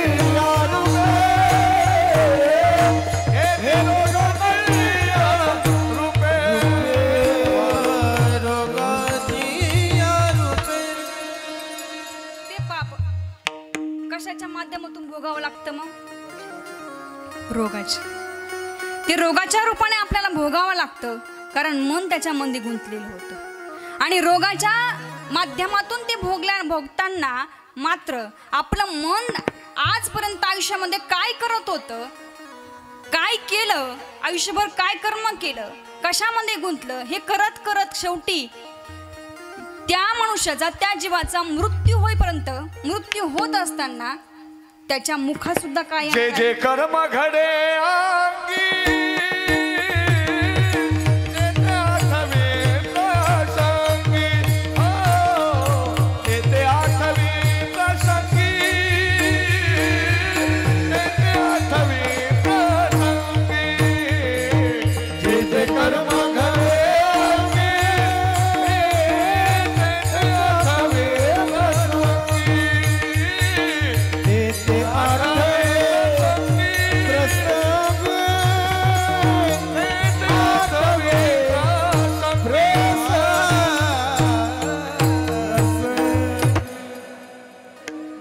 ते पाप कशाच्या माध्यमातून भोगावं लागतं? मग रोगाच्या. ते रोगाच्या रूपाने आपल्याला भोगावं लागतं. कारण मन त्याच्यामध्ये गुंतलेलं होतं. आणि रोगाच्या माध्यमातून ते भोगताना मात्र आपलं मन आजपर्यंत आयुष्यामध्ये काय करत होतं, काय केलं, आयुष्यभर काय कर्म केलं, कशामध्ये गुंतलं, हे करत करत शेवटी त्या मनुष्याचा, त्या जीवाचा मृत्यू होईपर्यंत, मृत्यू होत असताना त्याच्या मुखात सुद्धा काय जे जे कर्म घडे अंगी ते ते आठवे प्रसंगी हो ते ते आठवे प्रसंगी ते ते आठवे प्रसंगी जे जे कर्म घडे अंगी ते ते आठवे प्रसंगी ते ते आठवे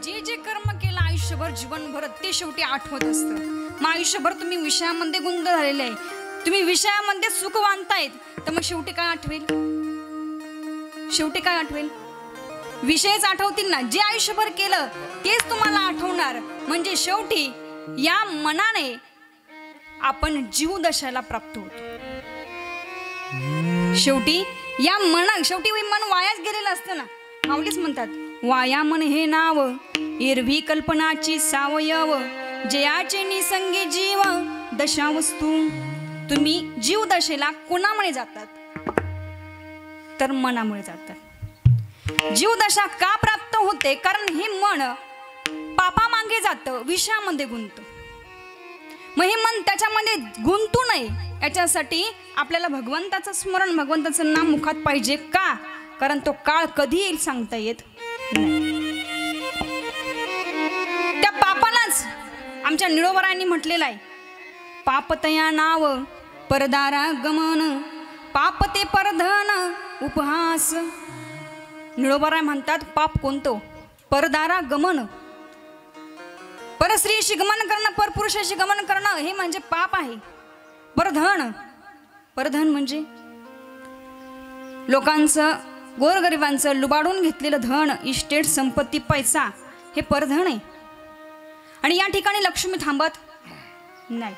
जे जे कर्म केलं आयुष्यभर, जीवनभर ते शेवटी आठवत असतं. मग आयुष्यभर तुम्ही विषयामध्ये गुंत झालेले आहे, तुम्ही विषयामध्ये सुख मानतायत, तर मग शेवटी काय आठवेल? शेवटी काय आठवेल? विषयच आठवतील ना. जे आयुष्यभर केलं तेच तुम्हाला आठवणार. म्हणजे शेवटी या मनाने आपण जीव दशाला प्राप्त होतो. शेवटी या शेवटी मन वायाच गेलेलं असतं ना. माऊलीच म्हणतात, वाया मन हे नाव एरवी कल्पनाची सावयव जयाचे निसंगी जीव दशा वस्तू. तुम्ही जीव दशेला कोणामुळे जातात? तर मनामुळे जातात. जीवदशा का प्राप्त होते? कारण हे मन पापा मागे जातं, विषयामध्ये गुंत. मग हे मन त्याच्यामध्ये गुंतू नये याच्यासाठी आपल्याला भगवंताचं स्मरण, भगवंताचं नाम मुखात पाहिजे. का? कारण तो काळ कधी येईल सांगता येत नाही. त्या पापालाच आमच्या निळोबरायांनी म्हटलेलं आहे, पापतया नाव परदारा गमन पाप ते परधन उपहास. निळोबराय म्हणतात, पाप कोणतं? परदारा गमन, परस्त्रीशी गमन करणं, परपुरुषाशी गमन करणं, हे म्हणजे पाप आहे. परधन, परधन म्हणजे लोकांचं, गोरगरिबांचं लुबाडून घेतलेलं धन, इस्टेट, संपत्ती, पैसा, हे परधन आहे. आणि या ठिकाणी लक्ष्मी थांबत नाही.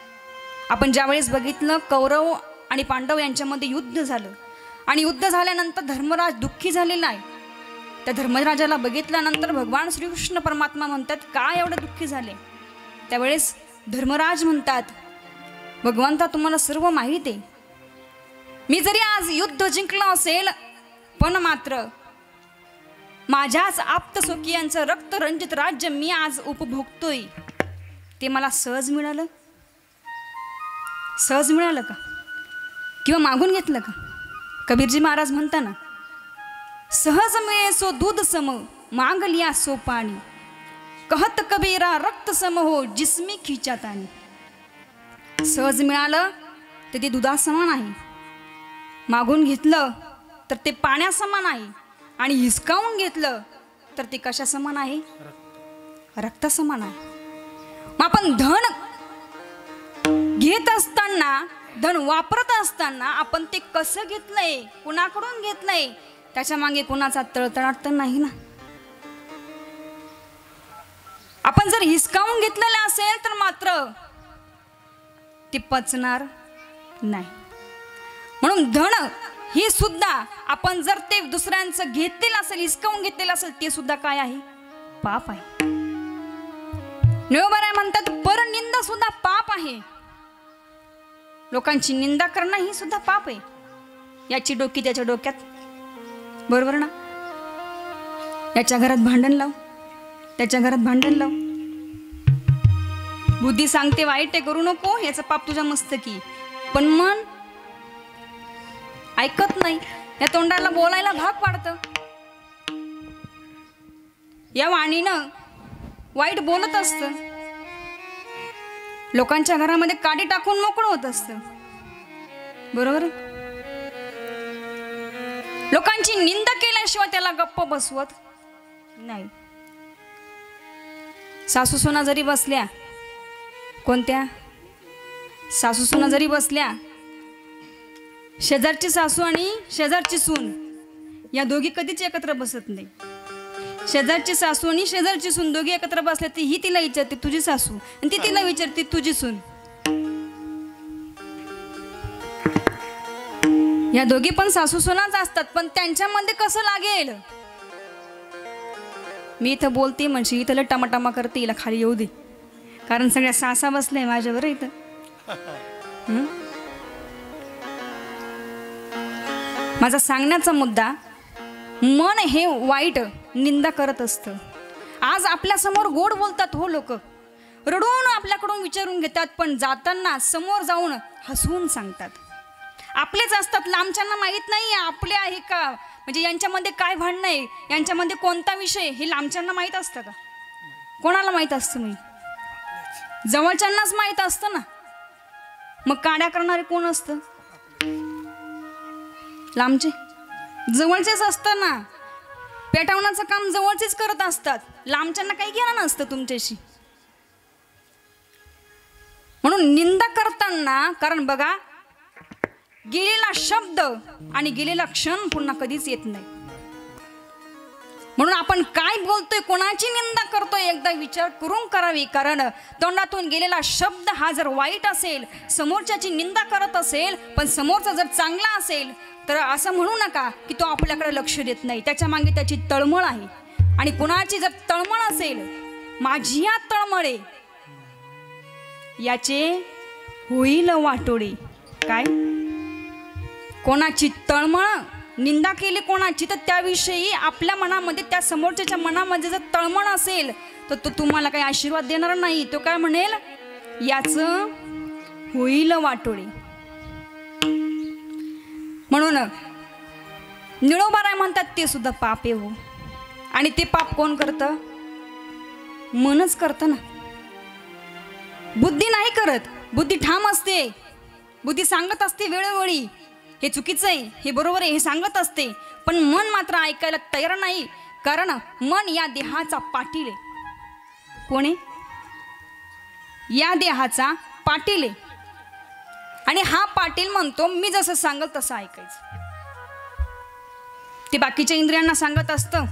आपण ज्यावेळेस बघितलं कौरव आणि पांडव यांच्यामध्ये युद्ध झालं आणि युद्ध झाल्यानंतर धर्मराज दुःखी झालेला आहे. त्या धर्मराजाला बघितल्यानंतर भगवान श्रीकृष्ण परमात्मा म्हणतात, काय एवढे दुःखी झाले? त्यावेळेस धर्मराज म्हणतात, भगवंता तुम्हाला सर्व माहीत आहे, मी जरी आज युद्ध जिंकलं असेल पण मात्र माझ्याच आप्तस्वकीयांचं रक्तरंजित राज्य मी आज उपभोगतोय, ते मला सहज मिळालं? सहज मिळालं का किंवा मागून घेतलं का? कबीरजी महाराज म्हणताना, सहज मिळे सो दूध सम मांग लिया सो पाणी, कहत कबीरा रक्त सम हो जिस्मी खिचातानी. सहज मिळालं तर ते दुधासमान आहे, मागून घेतलं तर ते पाण्यासमान आहे, आणि हिसकावून घेतलं तर ते कशा समान आहे? रक्तासमान आहे. मग आपण धन घेत असताना, धन वापरत असताना आपण ते कसं घेतलंय, कुणाकडून घेतलंय, त्याच्या मागे कुणाचा तळतळाट तर नाही ना. आपण जर हिसकावून घेतलेलं असेल तर मात्र ते पचणार नाही. म्हणून धन ही सुद्धा आपण जर ते दुसऱ्यांचं घेतलेलं असेल, हिसकावून घेतलेलं असेल, ते सुद्धा काय आहे? पाप आहे. ज्ञानोबा म्हणतात, परनिंदा सुद्धा पाप आहे. लोकांची निंदा करणं ही सुद्धा पाप आहे. याची डोकी त्याच्या डोक्यात, बरोबर ना? याच्या घरात भांडण लाव, त्याच्या घरात भांडण लाव. बुद्धी सांगते वाईट आहे करू नको, याचं पाप तुझ्या मस्तकी, पण मन ऐकत नाही. या तोंडाला बोलायला भाग पाडतं. या वाणीनं वाईट बोलत असतं, लोकांच्या घरामध्ये काडी टाकून मोकळं होत असतं, बरोबर? लोकांची निंदा केल्याशिवाय त्याला गप्प बसवत नाही. सासू सुना जरी बसल्या, कोणत्या सासू सुना जरी बसल्या, शेजारची सासू आणि शेजारची सून या दोघी कधीच एकत्र बसत नाही. शेजारची सासू आणि शेजारची सून दोघी एकत्र बसल्या, ती ही तिला विचारते तुझी सासू, आणि ती तिला विचारते तुझी सून. या दोघी पण सासू सुनाच असतात, पण त्यांच्यामध्ये कसं लागेल? मी इथं बोलते म्हणजे इथं टमाटमा करते, हिला खाली येऊ दे, कारण सगळ्या सासा बसल्या माझ्यावर इथं. माझा सांगण्याचा मुद्दा, मन हे वाईट निंदा करत असतं. आज आपल्या समोर गोड बोलतात हो लोक, रडून आपल्याकडून विचारून घेतात, पण जाताना समोर जाऊन हसवून सांगतात. आपलेच असतात, लांबच्यांना माहीत नाही आपले आहे का, म्हणजे यांच्यामध्ये काय भांडण आहे, यांच्यामध्ये कोणता विषय, हे लांबच्यांना माहीत असतं का? कोणाला माहीत असतं? मी जवळच्यांनाच माहीत असतं ना. मग काड्या करणारे कोण असतं? लांबचे. जवळचेच असतं ना. पेटवण्याचं काम जवळचेच करत असतात, लांबच्यांना काही घेणं नसतं तुमच्याशी. म्हणून निंदा करताना, कारण बघा, गेलेला शब्द आणि गेलेला क्षण पुन्हा कधीच येत नाही. म्हणून आपण काय बोलतोय, कोणाची निंदा करतोय, एकदा विचार करून करावी. कारण तोंडातून गेलेला शब्द हा जर वाईट असेल, समोरच्याची निंदा करत असेल, पण समोरचा जर चांगला असेल, तर असं म्हणू नका की तो आपल्याकडे लक्ष देत नाही. त्याच्या मागे त्याची तळमळ आहे. आणि कुणाची जर तळमळ असेल, माझी या तळमळे याचे होईल वाटोळे. काय? कोणाची तळमळ, निंदा केली कोणाची, तर त्याविषयी आपल्या मनामध्ये, त्या समोरच्याच्या मनामध्ये जर तळमळ असेल, तर तो तुम्हाला काही आशीर्वाद देणार नाही. तो काय म्हणेल? याचं होईल वाटोळे. म्हणून निळोबाराय म्हणतात ते सुद्धा पाप आहे हो. आणि ते पाप कोण करतं? मनच करतं ना. बुद्धी नाही करत. बुद्धी ठाम असते, बुद्धी सांगत असते वेळोवेळी, हे चुकीचं आहे, हे बरोबर आहे, हे सांगत असते, पण मन मात्र ऐकायला तयार नाही. कारण मन या देहाचा पाटील आहे. कोण आहे? या देहाचा पाटील आहे. आणि हा पाटील म्हणतो मी जसं सांगल तसं ऐकायचं. ते बाकीच्या इंद्रियांना सांगत असतं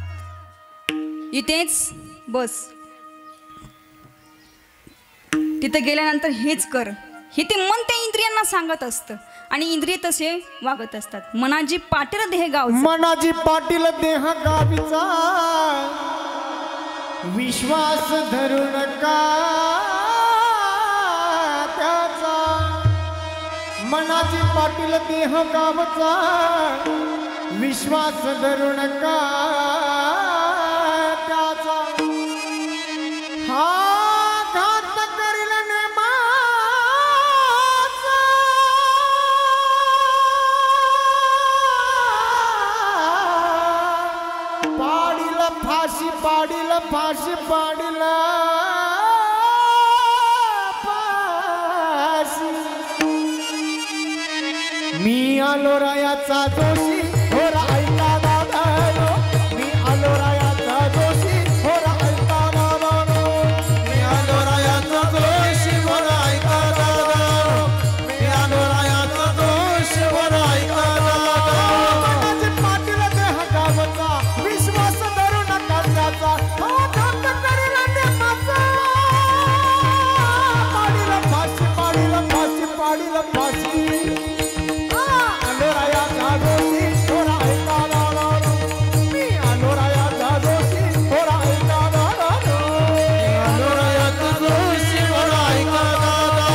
इथेच बस, तिथे गेल्यानंतर हेच कर, हे ते मन त्या इंद्रियांना सांगत असतं. आणि इंद्रिय तसे वागत असतात. मनाजी पाटील देह गाव, मनाजी पाटील देह गावीचा विश्वास धरू नका त्याचा. मनाजी पाटील देह गावचा विश्वास धरू नका त्याचा. हा घात करील नेमाचा, पाडील फाशी पाडील फाशी पाडील फाशी. मी आलो रायाचा जोशी होरा ऐका दादा, मी आलो रायाचा जोशी होरा ऐका दादा, मी आलो रायाचा दोष वर ऐका दादा, मी आलो रायाचा दोष वर ऐका दादा. मनाजी पाटील देह गावचा विश्वास धरू नका त्याचा. हा घात करील नेमाचा, पाडील फाशी पाडील फाशी पाडील फाशी. आलो रायाचा जोशी होरा ऐका दादा, मी आलो रायाचा जोशी होरा ऐका दादा, मी आलो रायाचा दोष वर ऐका दादा,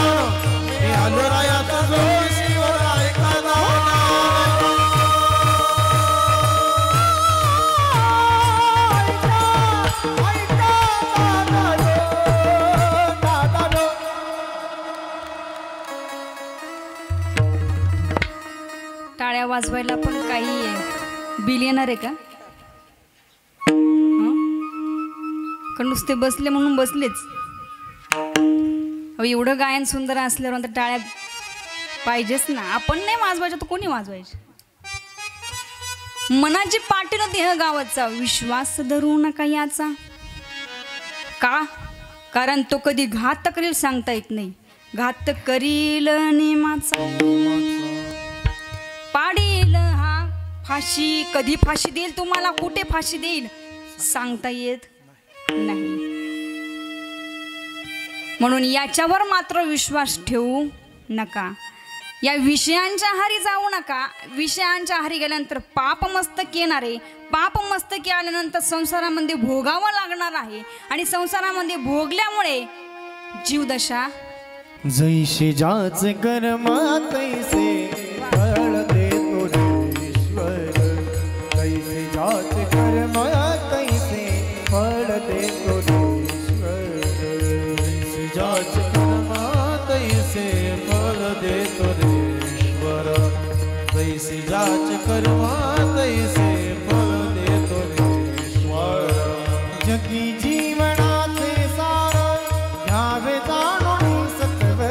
मी आलो रायाचा दोष वर ऐका दादा. ऐका दादा दादा. टाळ्या वाजवायला पण काही बिल येणार आहे का? हं? का नुसते बसले म्हणून बसलेच? अहो, एवढं गायन सुंदर असल्यावर नंतर टाळ्या पाहिजेच ना. आपण नाही वाजवायचं तर कोणी वाजवायचं? मनाजी पाटील देह गावाचा विश्वास धरू नका याचा. का? कारण तो कधी घात करील सांगता येत नाही. घात करील नेमाचा, पाडील हा फाशी. कधी फाशी देईल तुम्हाला, कुठे फाशी देईल सांगता येत नाही. म्हणून याच्यावर मात्र विश्वास ठेवू नका. या विषयांच्या आहारी जाऊ नका. विषयांच्या आहारी गेल्यानंतर पापमस्तक येणार आहे. पापमस्तकी आल्यानंतर संसारामध्ये भोगावं लागणार आहे. आणि संसारामध्ये भोगल्यामुळे जीवदशा जैसे जाचे कर्म तैसे फळ देतो ईश्वर. जैसे जाचे कर्म तैसे फळ देतो ईश्वर. जैसे जाचे कर्म तैसे फल देतो ईश्वर. जैसे जाचे कर्म तैसे फल देतो ईश्वर. जगी जीवनाचे सार घ्यावे जाणून सत्वर.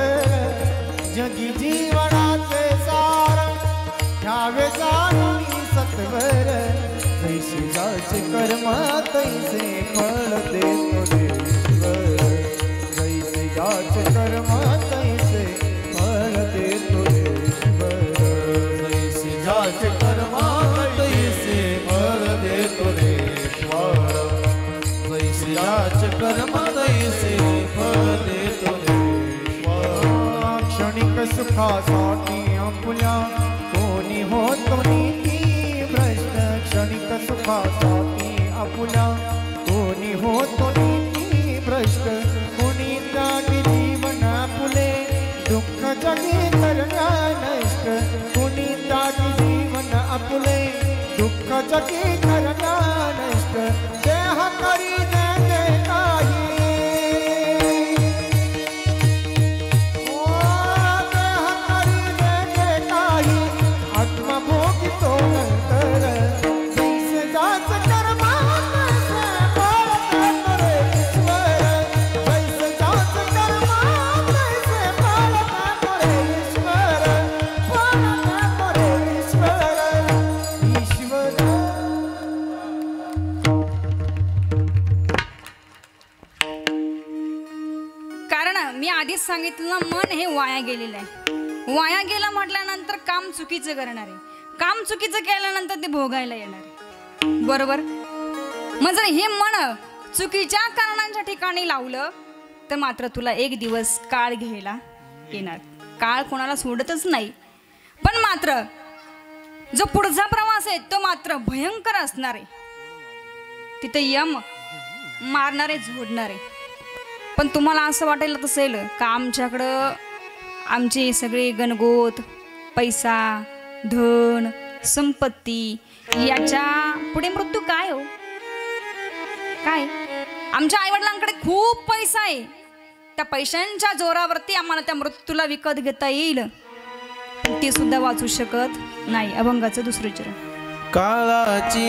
जगी जीवनाचे सार घ्यावे जाणून सत्वर. जैसे जाचे कर्म तैसे फळ देतो ईश्वर. जैसे जाचे कर्म तैसे फळ देतो ईश्वर. जैसे जाचे कर्म तैसे फल देतो ईश्वर. जैसे जाचे कर्म तैसे फल देतो ईश्वर. क्षणिक सुखासाठी आपुल्या कोणी होतो नीती भ्रष्ट. क्षणिक सुखासाठी आपुल्या कोणी होतो नीती भ्रष्ट. कोणी त्यागी जीवन आपुले दुःख जगी करण्या नष्ट. कोणी त्यागी जीवन आपुले दुःख जगी करण्या नष्ट. देह करी दे काही, देह करी दे काही, आत्मभोगी तो नंतर. जैसे जाच कर्म तैसे फळ देतो रे ईश्वर. जैसे जाच कर्म तैसे फळ देतो रे ईश्वर. फळ देतो रे ईश्वर. ईश्वर कारण मी आधीच सांगितलं ना, मन हे वाया गेलेलं आहे. वाया गेलं म्हटल्यानंतर काम चुकीचं करणार आहे. काम चुकीचं केल्यानंतर ते भोगायला येणार आहे. बरोबर? मग जर हे मन चुकीच्या कारणांच्या ठिकाणी लावलं तर मात्र तुला एक दिवस काळ घ्यायला येणार. काळ कोणाला सोडतच नाही. पण मात्र जो पुढचा प्रवास आहे तो मात्र भयंकर असणार आहे. तिथे यम मारणारे झोडणारे. पण तुम्हाला असं वाटायला असेल का आमच्याकडं आमचे सगळे गणगोत, पैसा, धन, संपत्ती याच्या पुढे मृत्यू काय हो? काय? आमच्या आईवडिलांकडे खूप पैसा आहे. त्या पैशांच्या जोरावरती आम्हाला त्या मृत्यूला विकत घेता येईल. पण ते सुद्धा वाचू शकत नाही. अभंगाचं दुसरं चरण. काळाची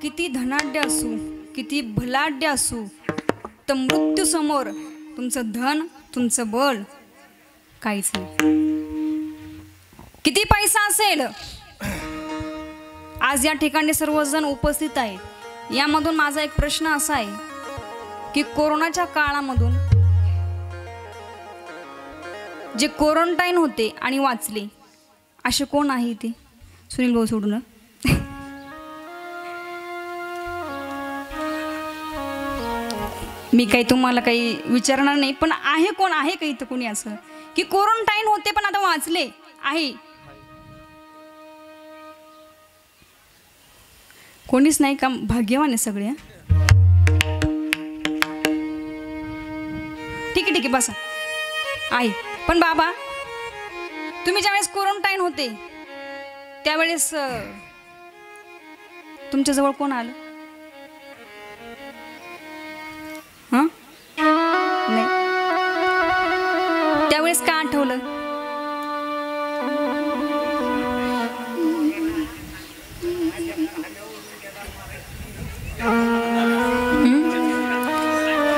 किती धनाढ्य असू, किती भलाढ्य असू, तर मृत्यू समोर तुमचं धन, तुमचं बळ काहीच नाही. किती पैसा असेल, आज या ठिकाणी सर्वजण उपस्थित आहेत. यामधून माझा एक प्रश्न असा आहे की कोरोनाच्या काळामधून जे क्वारंटाईन होते आणि वाचले असे कोण आहे ते? सुनील भाऊ सोडून मी काही तुम्हाला काही विचारणार नाही, पण आहे कोण? आहे काही तर कोणी असं की क्वारंटाईन होते पण आता वाचले आहे? कोणीच नाही का? भाग्यवान आहे सगळे. ठीक आहे बसा. आहे पण बाबा, तुम्ही ज्यावेळेस क्वारंटाईन होते त्यावेळेस तुमच्या जवळ कोण आलं? हां नाही. त्यावेळेस काय आठवलं?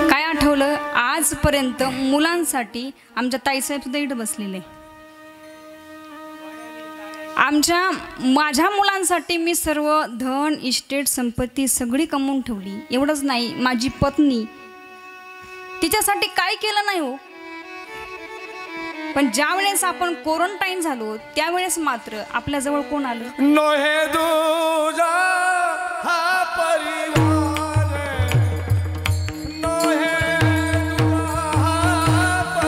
काय आठवलं? आजपर्यंत मुलांसाठी आमच्या ताईसाहेब सुद्धा इथं बसलेले. माझ्या मुलांसाठी मी सर्व धन, इस्टेट, संपत्ती सगळी कमवून ठेवली. एवढंच नाही, माझी पत्नी तिच्यासाठी काय केलं नाही हो. पण ज्या वेळेस आपण क्वारंटाईन झालो त्यावेळेस मात्र आपल्या जवळ कोण आलं? नोहे दूजा हा परिवार, नोहे दूजा हा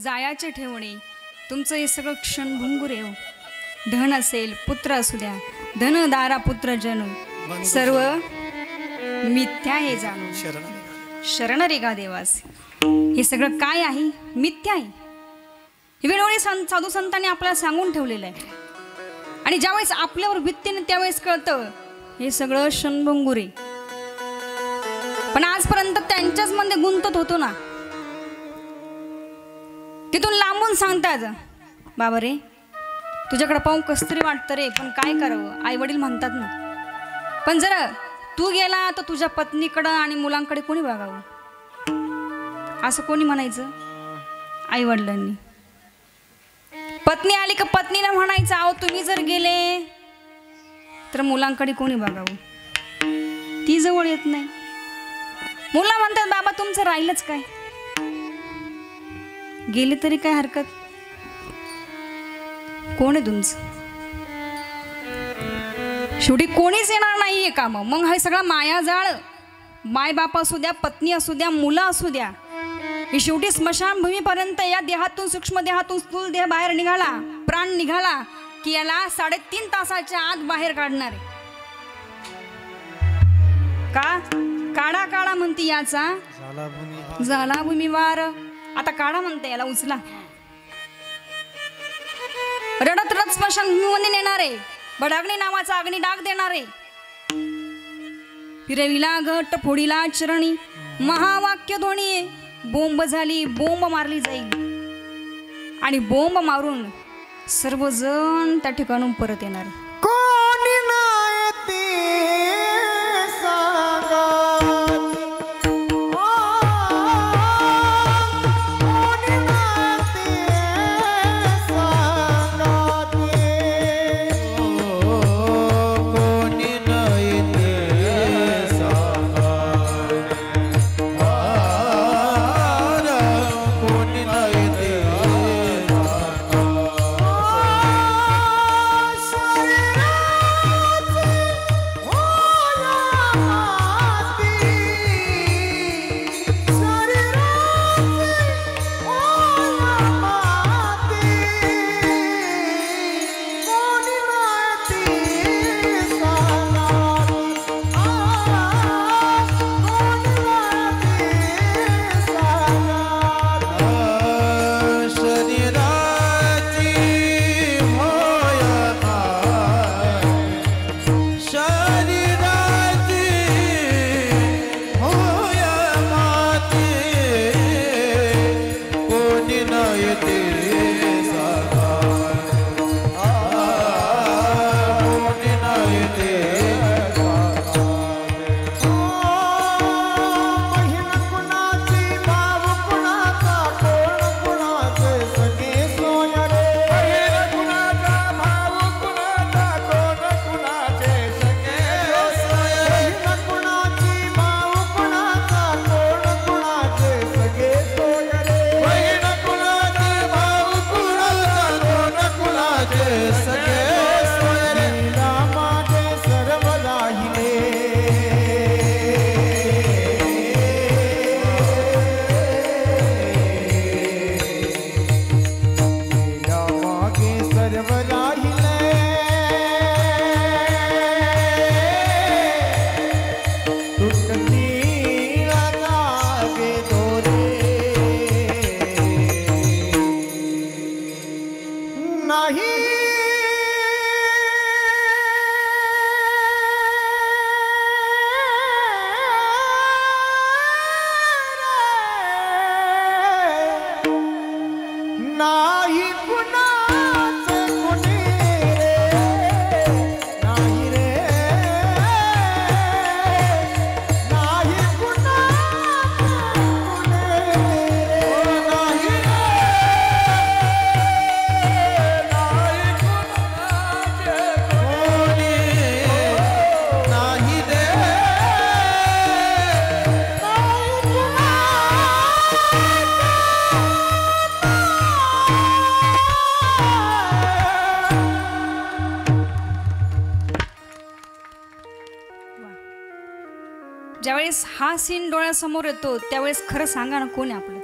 जायाचे ठेवणे, तुमचं हे सगळं क्षणभंगुर आहे हो. धन असेल, पुत्र असू द्या, धन दारा पुत्र जन सर्व मिथ्या हे जाणून शरण रे गा देवास. हे सगळं काय आहे? मिथ्या आहे. वेळोवेळी साधू संतांनी आपल्याला सांगून ठेवलेलं आहे. आणि ज्यावेळेस आपल्यावर भित्तीने त्यावेळेस कळतं हे सगळं क्षणभंगुर आहे. पण आजपर्यंत त्यांच्याच मध्ये गुंतत होतो ना. तिथून लांबून सांगतात, बाबा रे तुझ्याकडे पाहून कस तरी वाटतं रे, पण काय करावं, आई वडील म्हणतात ना. पण जर तू गेला तर तुझ्या पत्नीकडं आणि मुलांकडे कोणी बघावं, असं कोणी म्हणायचं? आई वडिलांनी. पत्नी आली का पत्नीला म्हणायचं, अहो तुम्ही जर गेले तर मुलांकडे कोणी बघावं, ती जवळ येत नाही. मुलं म्हणतात बाबा तुमचं राहिलंच काय, गेले तरी काय हरकत, कोण आहे तुमचं? शेवटी कोणीच येणार नाहीये का? मग हे सगळा मायाजाळ, माय बाप असू द्या, पत्नी असू द्या, मुलं असू द्या, ही शेवटी स्मशानभूमीपर्यंत या देहातून, सूक्ष्म देहातून स्थूल देह बाहेर निघाला, प्राण निघाला की याला 3.5 तासाच्या आत बाहेर काढणार आहे. का काढा काढा म्हणती याचा झाला भूमी वार. आता काढा म्हणते याला, उचला. रडत रडत स्मशानभूमीमध्ये नेणारे, बडागणी नावाचा अग्नी डाग देणारे, फिरविला घट फोडीला चरणी, महावाक्य ध्वनी, बोंब झाली, बोंब मारली जाईल आणि बोंब मारून सर्वजण त्या ठिकाणून परत येणार. कोणी नाही ते सांगा, कोणी नाही ते सांगा, कोणी नाही ते सांगा, कोणी नाही ते ज्यावेळेस हा सीन डोळ्यासमोर येतो त्यावेळेस खरं सांगा ना, कोण आहे आपलं?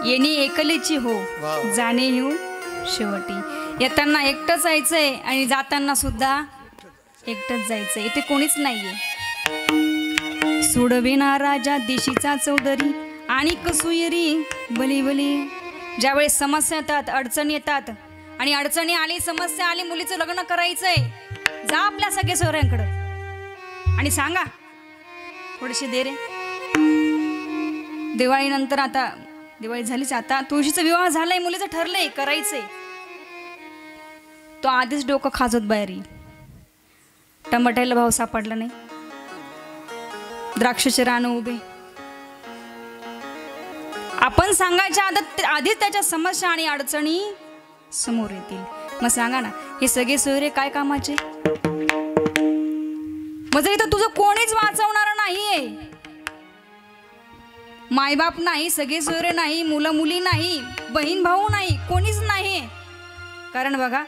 येणे एकलीची हो वाव. जाणे येऊ शेवटी. येताना एकटंच जायचंय आणि जाताना सुद्धा एकटंच जायचंय. इथे कोणीच नाहीये. सोडविना राजा देशीचा चौधरी आणि कसुयरी बली बली. ज्यावेळेस समस्या येतात, अडचणी येतात आणि अडचणी आली, समस्या आली, मुलीचं लग्न करायचंय, जा आपल्या सगळे सोयऱ्यांकडं आणि सांगा थोडीशी दे रे. दिवाळीनंतर आता दिवाळी झालीच, आता तुळशीचा विवाह झालाय, मुलीचं ठरलंय करायचंय. तो आधीच डोकं खाजत बाहेर येईल. टमाट्याला भाव सापडला नाही, द्राक्षाचे रान उभे. आपण सांगायच्या आधीच त्याच्या समस्या आणि अडचणी समोर येतील. मग सांगा ना, हे सगळे सोयरे काय कामाचे? मग इथं तुझं कोणीच वाचवणार नाहीये. मायबाप नाही, सगळे सोयरे नाही, मुलं मुली नाही, बहीण भाऊ नाही, कोणीच नाही. कारण बघा,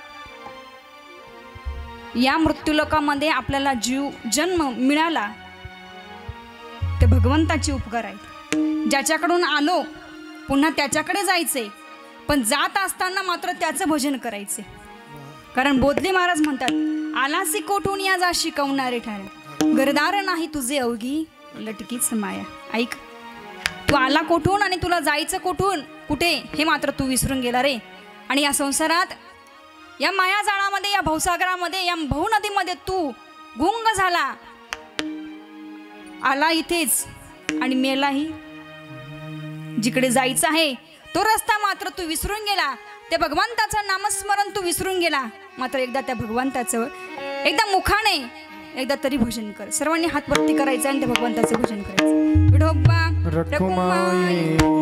या मृत्यूलोकामध्ये आपल्याला जन्म मिळाला ते भगवंताचे उपकार आहेत. ज्याच्याकडून आलो पुन्हा त्याच्याकडे जायचे, पण जात असताना मात्र त्याचं भजन करायचे. कारण बोधले महाराज म्हणतात, आलासी कोठून या जा शिकवणारे ठाणे, गरदार नाही तुझे अवघी लटकीच माया. ऐक, तू आला कोठून आणि तुला जायचं कोठून, कुठे हे मात्र तू विसरून गेला रे. आणि या संसारात, या मायाजाळामध्ये, या भवसागरामध्ये, या भव नदीमध्ये तू गुंग झाला. आला इथेच आणि मेलाही. जिकडे जायचं आहे तो रस्ता मात्र तू विसरून गेला. त्या भगवंताचं नामस्मरण तू विसरून गेला. मात्र एकदा त्या भगवंताचं एकदा मुखाने एकदा तरी भजन कर. सर्वांनी हात वरती करायचं आणि त्या भगवंताचं भजन करायचं. विठोबा रखुमाई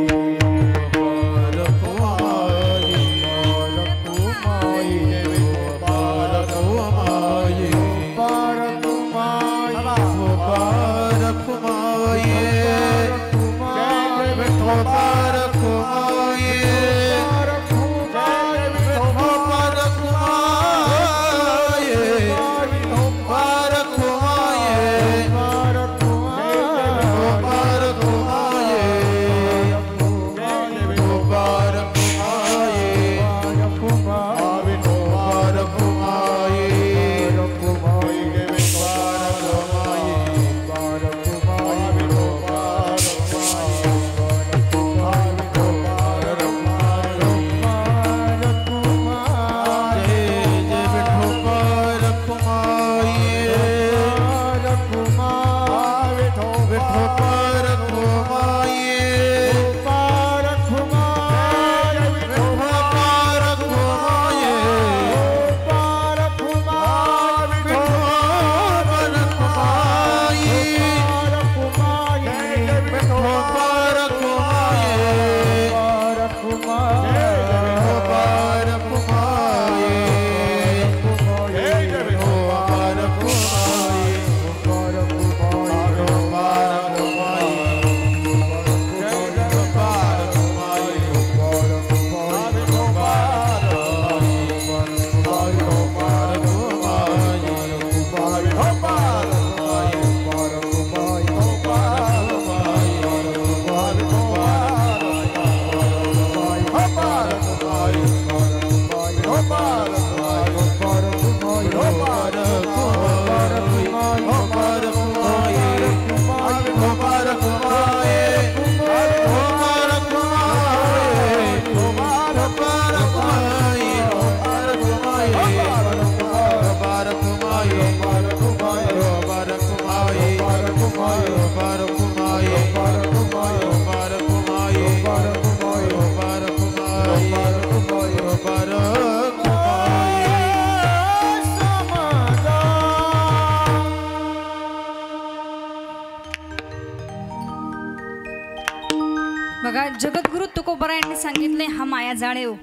बघा, जगद्गुरु तुकोबरायांनी सांगितले हा माया जाळे हो.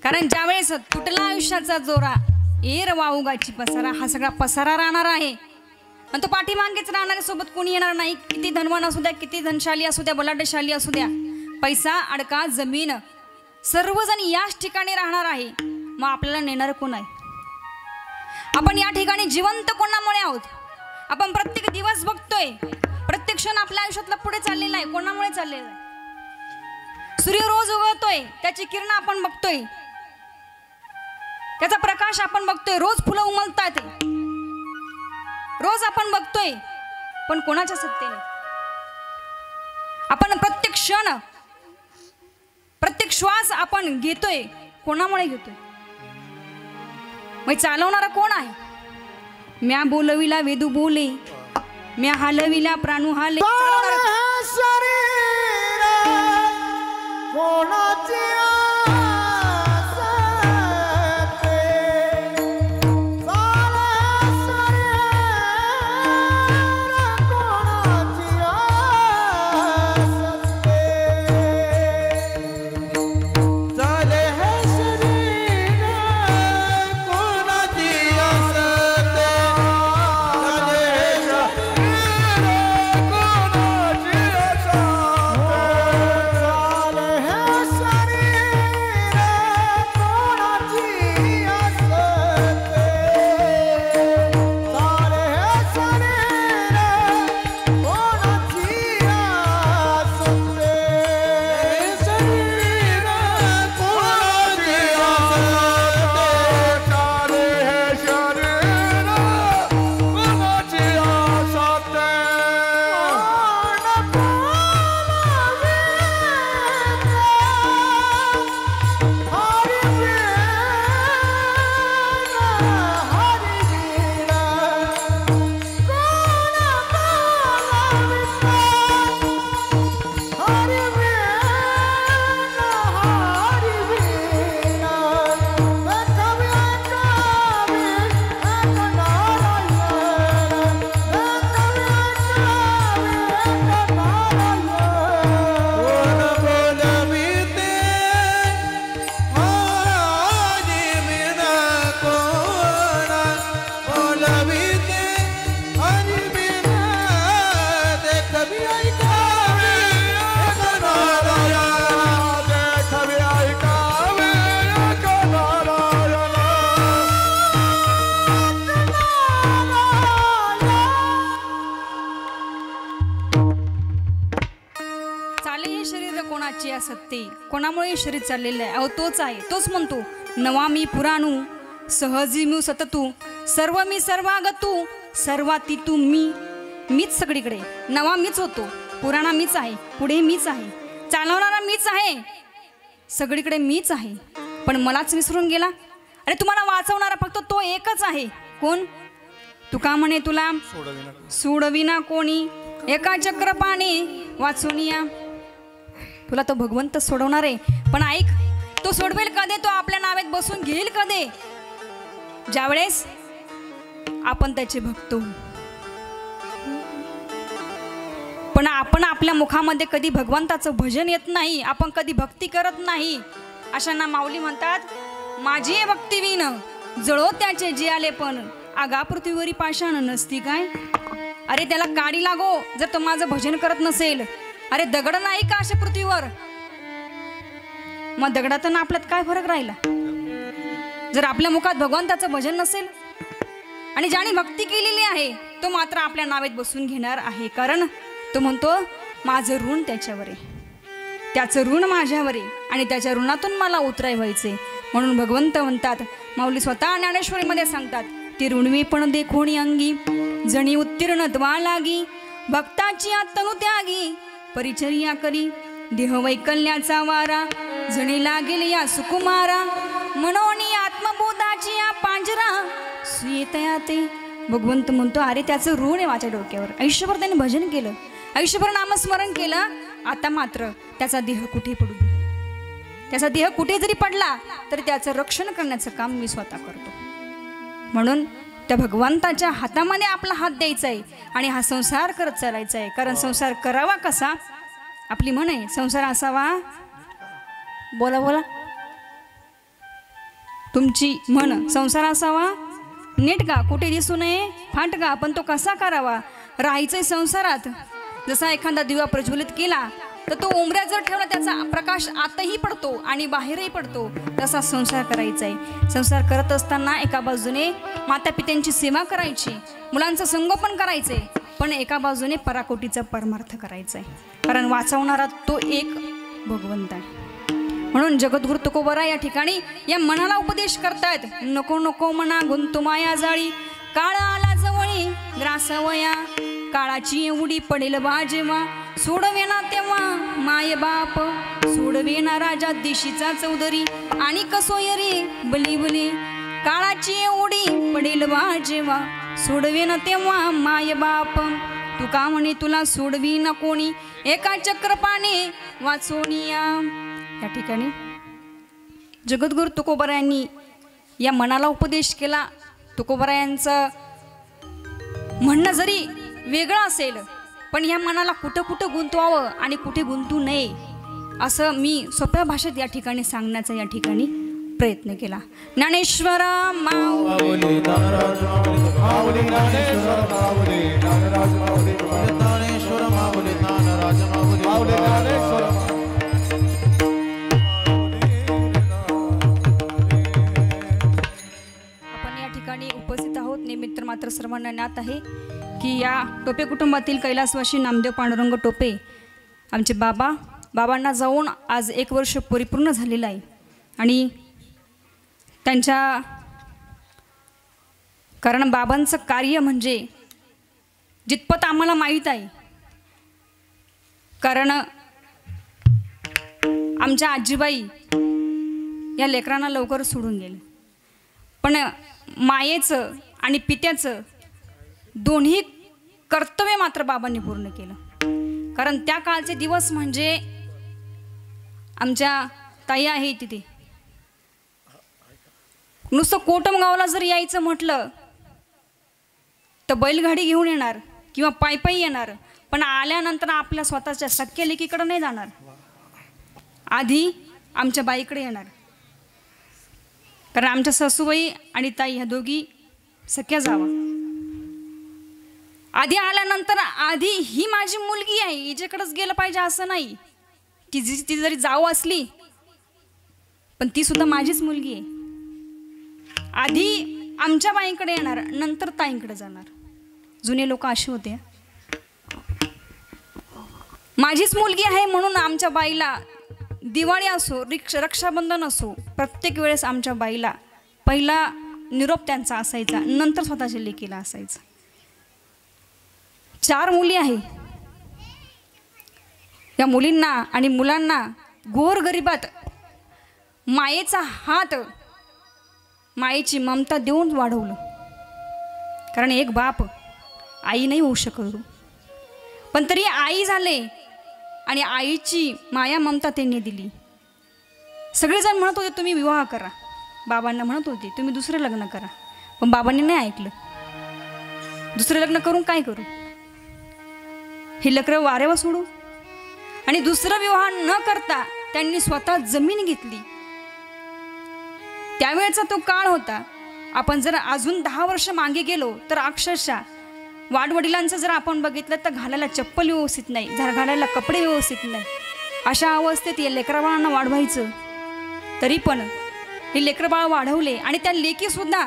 कारण ज्यावेळेस तुटला आयुष्याचा जोरा, एर वाऊगाची पसारा, हा सगळा पसारा राहणार आहे आणि तो पाठीमागेच राहणार आहे. सोबत कोणी येणार नाही. किती धनवान असू द्या, किती धनशाली असू द्या, बलाढ्यशाली असू द्या, पैसा अडका जमीन सर्वजण याच ठिकाणी राहणार आहे. मग आपल्याला नेणार कोण आहे? आपण या ठिकाणी जिवंत कोणामुळे आहोत? आपण प्रत्येक दिवस बघतोय, प्रत्येक क्षण आपल्या आयुष्यातला पुढे चाललेला आहे. कोणामुळे चाललेला आहे? सूर्य रोज उगवतोय, त्याची किरण आपण बघतोय, त्याचा प्रकाश आपण बघतोय, रोज फुलं उमलतात, रोज आपण बघतोय, पण कोणाच्या सत्तेने? आपण प्रत्येक क्षण, प्रत्येक श्वास आपण घेतोय, कोणामुळे घेतोय? मग चालवणारा कोण आहे? म्या बोलविला वेदू बोले, म्या हलविला प्राणू हाले. शरीर कोणाची सत्ते कोणामुळे शरीर चाललेलं आहे? अहो तोच आहे, तोच म्हणतो नवा मी पुराणू सहजी मी सततू सर्व मी सर्वागतू सर्वाती तू मीच सगळीकडे. नवा मीच होतो, पुराणा मीच आहे, पुढे मीच आहे, चालवणारा मीच आहे, सगळीकडे मीच आहे, पण मलाच विसरून गेला. अरे तुम्हाला वाचवणारा फक्त तो एकच आहे. कोण? तुका म्हणे तुला सोडविना कोणी, एका चक्रपाणी वाचून या. तुला तो भगवंत सोडवणार आहे, पण ऐक, तो सोडवेल कधी? तो आपल्या नावेत बसून घेईल कधी? ज्यावेळेस आपण त्याचे भक्त होऊ. पण आपण आपल्या मुखामध्ये कधी भगवंताचं भजन येत नाही, आपण कधी भक्ती करत नाही. अशांना माऊली म्हणतात, माझी भक्ती विन जळो त्याचे जे आले, पण आगा पृथ्वीवरी पाषाण नसती काय. अरे त्याला काडी लागो जर तो माझं भजन करत नसेल. अरे दगड नाही का अशा पृथ्वीवर? मग दगडातून आपल्यात काय फरक राहिला? जर आपल्या मुखात भगवंताचं भजन नसेल. आणि ज्याने भक्ती केलेली आहे तो मात्र आपल्या नावेत बसून घेणार आहे, कारण तो म्हणतो माझं ऋण त्याच्यावर आहे, त्याचं ऋण माझ्यावर आहे, आणि त्याच्या ऋणातून मला उतराय व्हायचे. म्हणून भगवंत म्हणतात, माऊली स्वतः ज्ञानेश्वरीमध्ये सांगतात, ती ऋणवी पण देखोणी अंगी जणी उत्तीर्ण द्वा लागी, भक्ताची आत्तनु त्यागी परिचर्या करी, देह वैकल्याचा वारा जणी लागेल या सुकुमारा, मनोनी आत्मबोधाची या पांजरा सुयेतया ते. भगवंत म्हणतो अरे त्याचं ऋण आहे माझ्या डोक्यावर. आयुष्यभर त्याने भजन केलं, आयुष्यभर नामस्मरण केलं, आता मात्र त्याचा देह कुठे पडू दे. त्याचा देह कुठे जरी पडला तरी त्याचं रक्षण करण्याचं काम मी स्वतः करतो. म्हणून त्या भगवंताच्या हातामध्ये आपला हात द्यायचा आहे आणि हा संसार करत चालायचा आहे. कारण संसार करावा कसा? आपली म्हण आहे, संसार असावा. बोला बोला तुमची म्हण, संसार असावा नीट का, कुठे दिसू नये फाट का, पण तो कसा करावा? राहायचंय संसारात. जसा एखादा दिवा प्रज्वलित केला तर तो उंबऱ्यात जर ठेवला त्याचा प्रकाश आतही पडतो आणि बाहेरही पडतो, तसा संसार करायचा आहे. संसार करत असताना एका बाजूने माता पित्यांची सेवा करायची, मुलांचं संगोपन करायचंय, पण एका बाजूने पराकोटीचा परमार्थ करायचा आहे. कारण वाचवणारा तो एक भगवंत आहे. म्हणून जगद्गुरु तुकोबरा या ठिकाणी या मनाला उपदेश करतायत. नको नको मना गुंतू माया जाळी, काळ आला जवळी ग्रासवया, काळाची एवढी पडेल बा जेव्हा, सोडवेना तेव्हा माय बाप, सोडवेना राजा देशीचा चौधरी, आणि कसोयरी बली बली, काळाची एवढी पडेल बा जेव्हा, सोडवेना तेव्हा माय बाप, तुका म्हणे तुला सोडवी ना कोणी, एका चक्रपाने वाचोनिया. या ठिकाणी जगद्गुरु तुकोबरा यांनी या मनाला उपदेश केला. तुकोबरा यांचं म्हणणं जरी वेगळं असेल पण या मनाला कुठं कुठं गुंतवावं आणि कुठे गुंतू नये असं मी सोप्या भाषेत या ठिकाणी सांगण्याचा या ठिकाणी प्रयत्न केला. ज्ञानेश्वर माऊली उपस्थित आहोत. निमित्त मात्र सर्वांना ज्ञात आहे की या टोपे कुटुंबातील कैलासवासी नामदेव पांडुरंग टोपे आमचे बाबांना जाऊन आज 1 वर्ष परिपूर्ण झालेलं आहे. आणि त्यांच्या कारण बाबांचं कार्य म्हणजे जितपत आम्हाला माहीत आहे, कारण आमच्या आजीबाई या लेकरांना लवकर सोडून गेले, पण मायेचं आणि पित्याचं दोन्ही कर्तव्य मात्र बाबांनी पूर्ण केलं. कारण त्या काळचे दिवस म्हणजे आमच्या ताई आहे तिथे नुसतं कोटमगावला जर यायचं म्हटलं तर बैलगाडी घेऊन येणार किंवा पायी येणार, पण आल्यानंतर आपल्या स्वतःच्या सख्या लेकीकडे नाही जाणार, आधी आमच्या बाईकडे येणार. कारण आमच्या सासूबाई आणि ताई ह्या दोघी सख्या जावा. आधी आल्यानंतर आधी ही माझी मुलगी आहे हिच्याकडेच गेलं पाहिजे असं नाही. ती जरी जाऊ असली पण ती सुद्धा माझीच मुलगी आहे. आधी आमच्या बाईंकडे येणार, नंतर ताईंकडे जाणार. जुने लोक असे होते. माझीच मुलगी आहे म्हणून आमच्या बाईला दिवाळी असो रक्षाबंधन असो प्रत्येक वेळेस आमच्या बाईला पहिला निरोप त्यांचा असायचा, नंतर स्वतःच्या लेकीला असायचा. 4 मुली आहे. या मुलींना आणि मुलांना गोरगरिबात मायेचा हात, मायेची ममता देऊन वाढवलं. कारण एक बाप आई नाही होऊ शकत, पण तरी आई झाले आणि आईची माया ममता त्यांनी दिली. सगळेजण म्हणत होते तुम्ही विवाह करा, बाबांना म्हणत होते तुम्ही दुसरं लग्न करा, पण बाबांनी नाही ऐकलं. दुसरं लग्न करून काय करू, हे लेकरं वाऱ्यावर सोडू. आणि दुसरं विवाह न करता त्यांनी स्वतः जमीन घेतली. त्यावेळेचा तो काळ होता. आपण जर अजून 10 वर्ष मागे गेलो तर अक्षरशः वाडवडिलांचं जर आपण बघितलं तर घालायला चप्पल व्यवस्थित नाही, जर घालायला कपडे व्यवस्थित नाही, अशा अवस्थेत या लेकराबाळांना वाढवायचं. तरी पण हे लेकरबाळ वाढवले आणि त्या लेकीसुद्धा,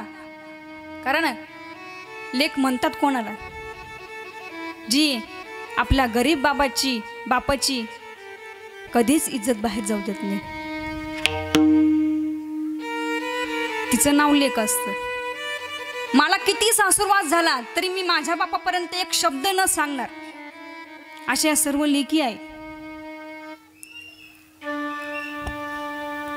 कारण लेक म्हणतात कोणाला, जी आपल्या गरीब बापाची कधीच इज्जत बाहेर जाऊ देत नाही, तिचं नाव लेक असतं. मला किती सासूरवास झाला तरी मी माझ्या बापापर्यंत एक शब्द न सांगणार, अशा या सर्व लेकी आहे.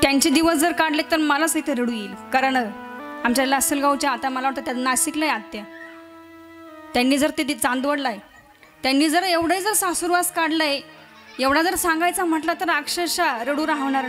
त्यांचे दिवस जर काढले तर मलाच इथे रडू येईल. कारण आमच्या लासलगावच्या, आता मला वाटतं त्या नाशिकला आहे आत्या, त्यांनी जर ते चांदवडला आहे, त्यांनी जर एवढे जर सासूरवास काढलाय, एवढा जर सांगायचा म्हटलं तर अक्षरशः रडू राहणार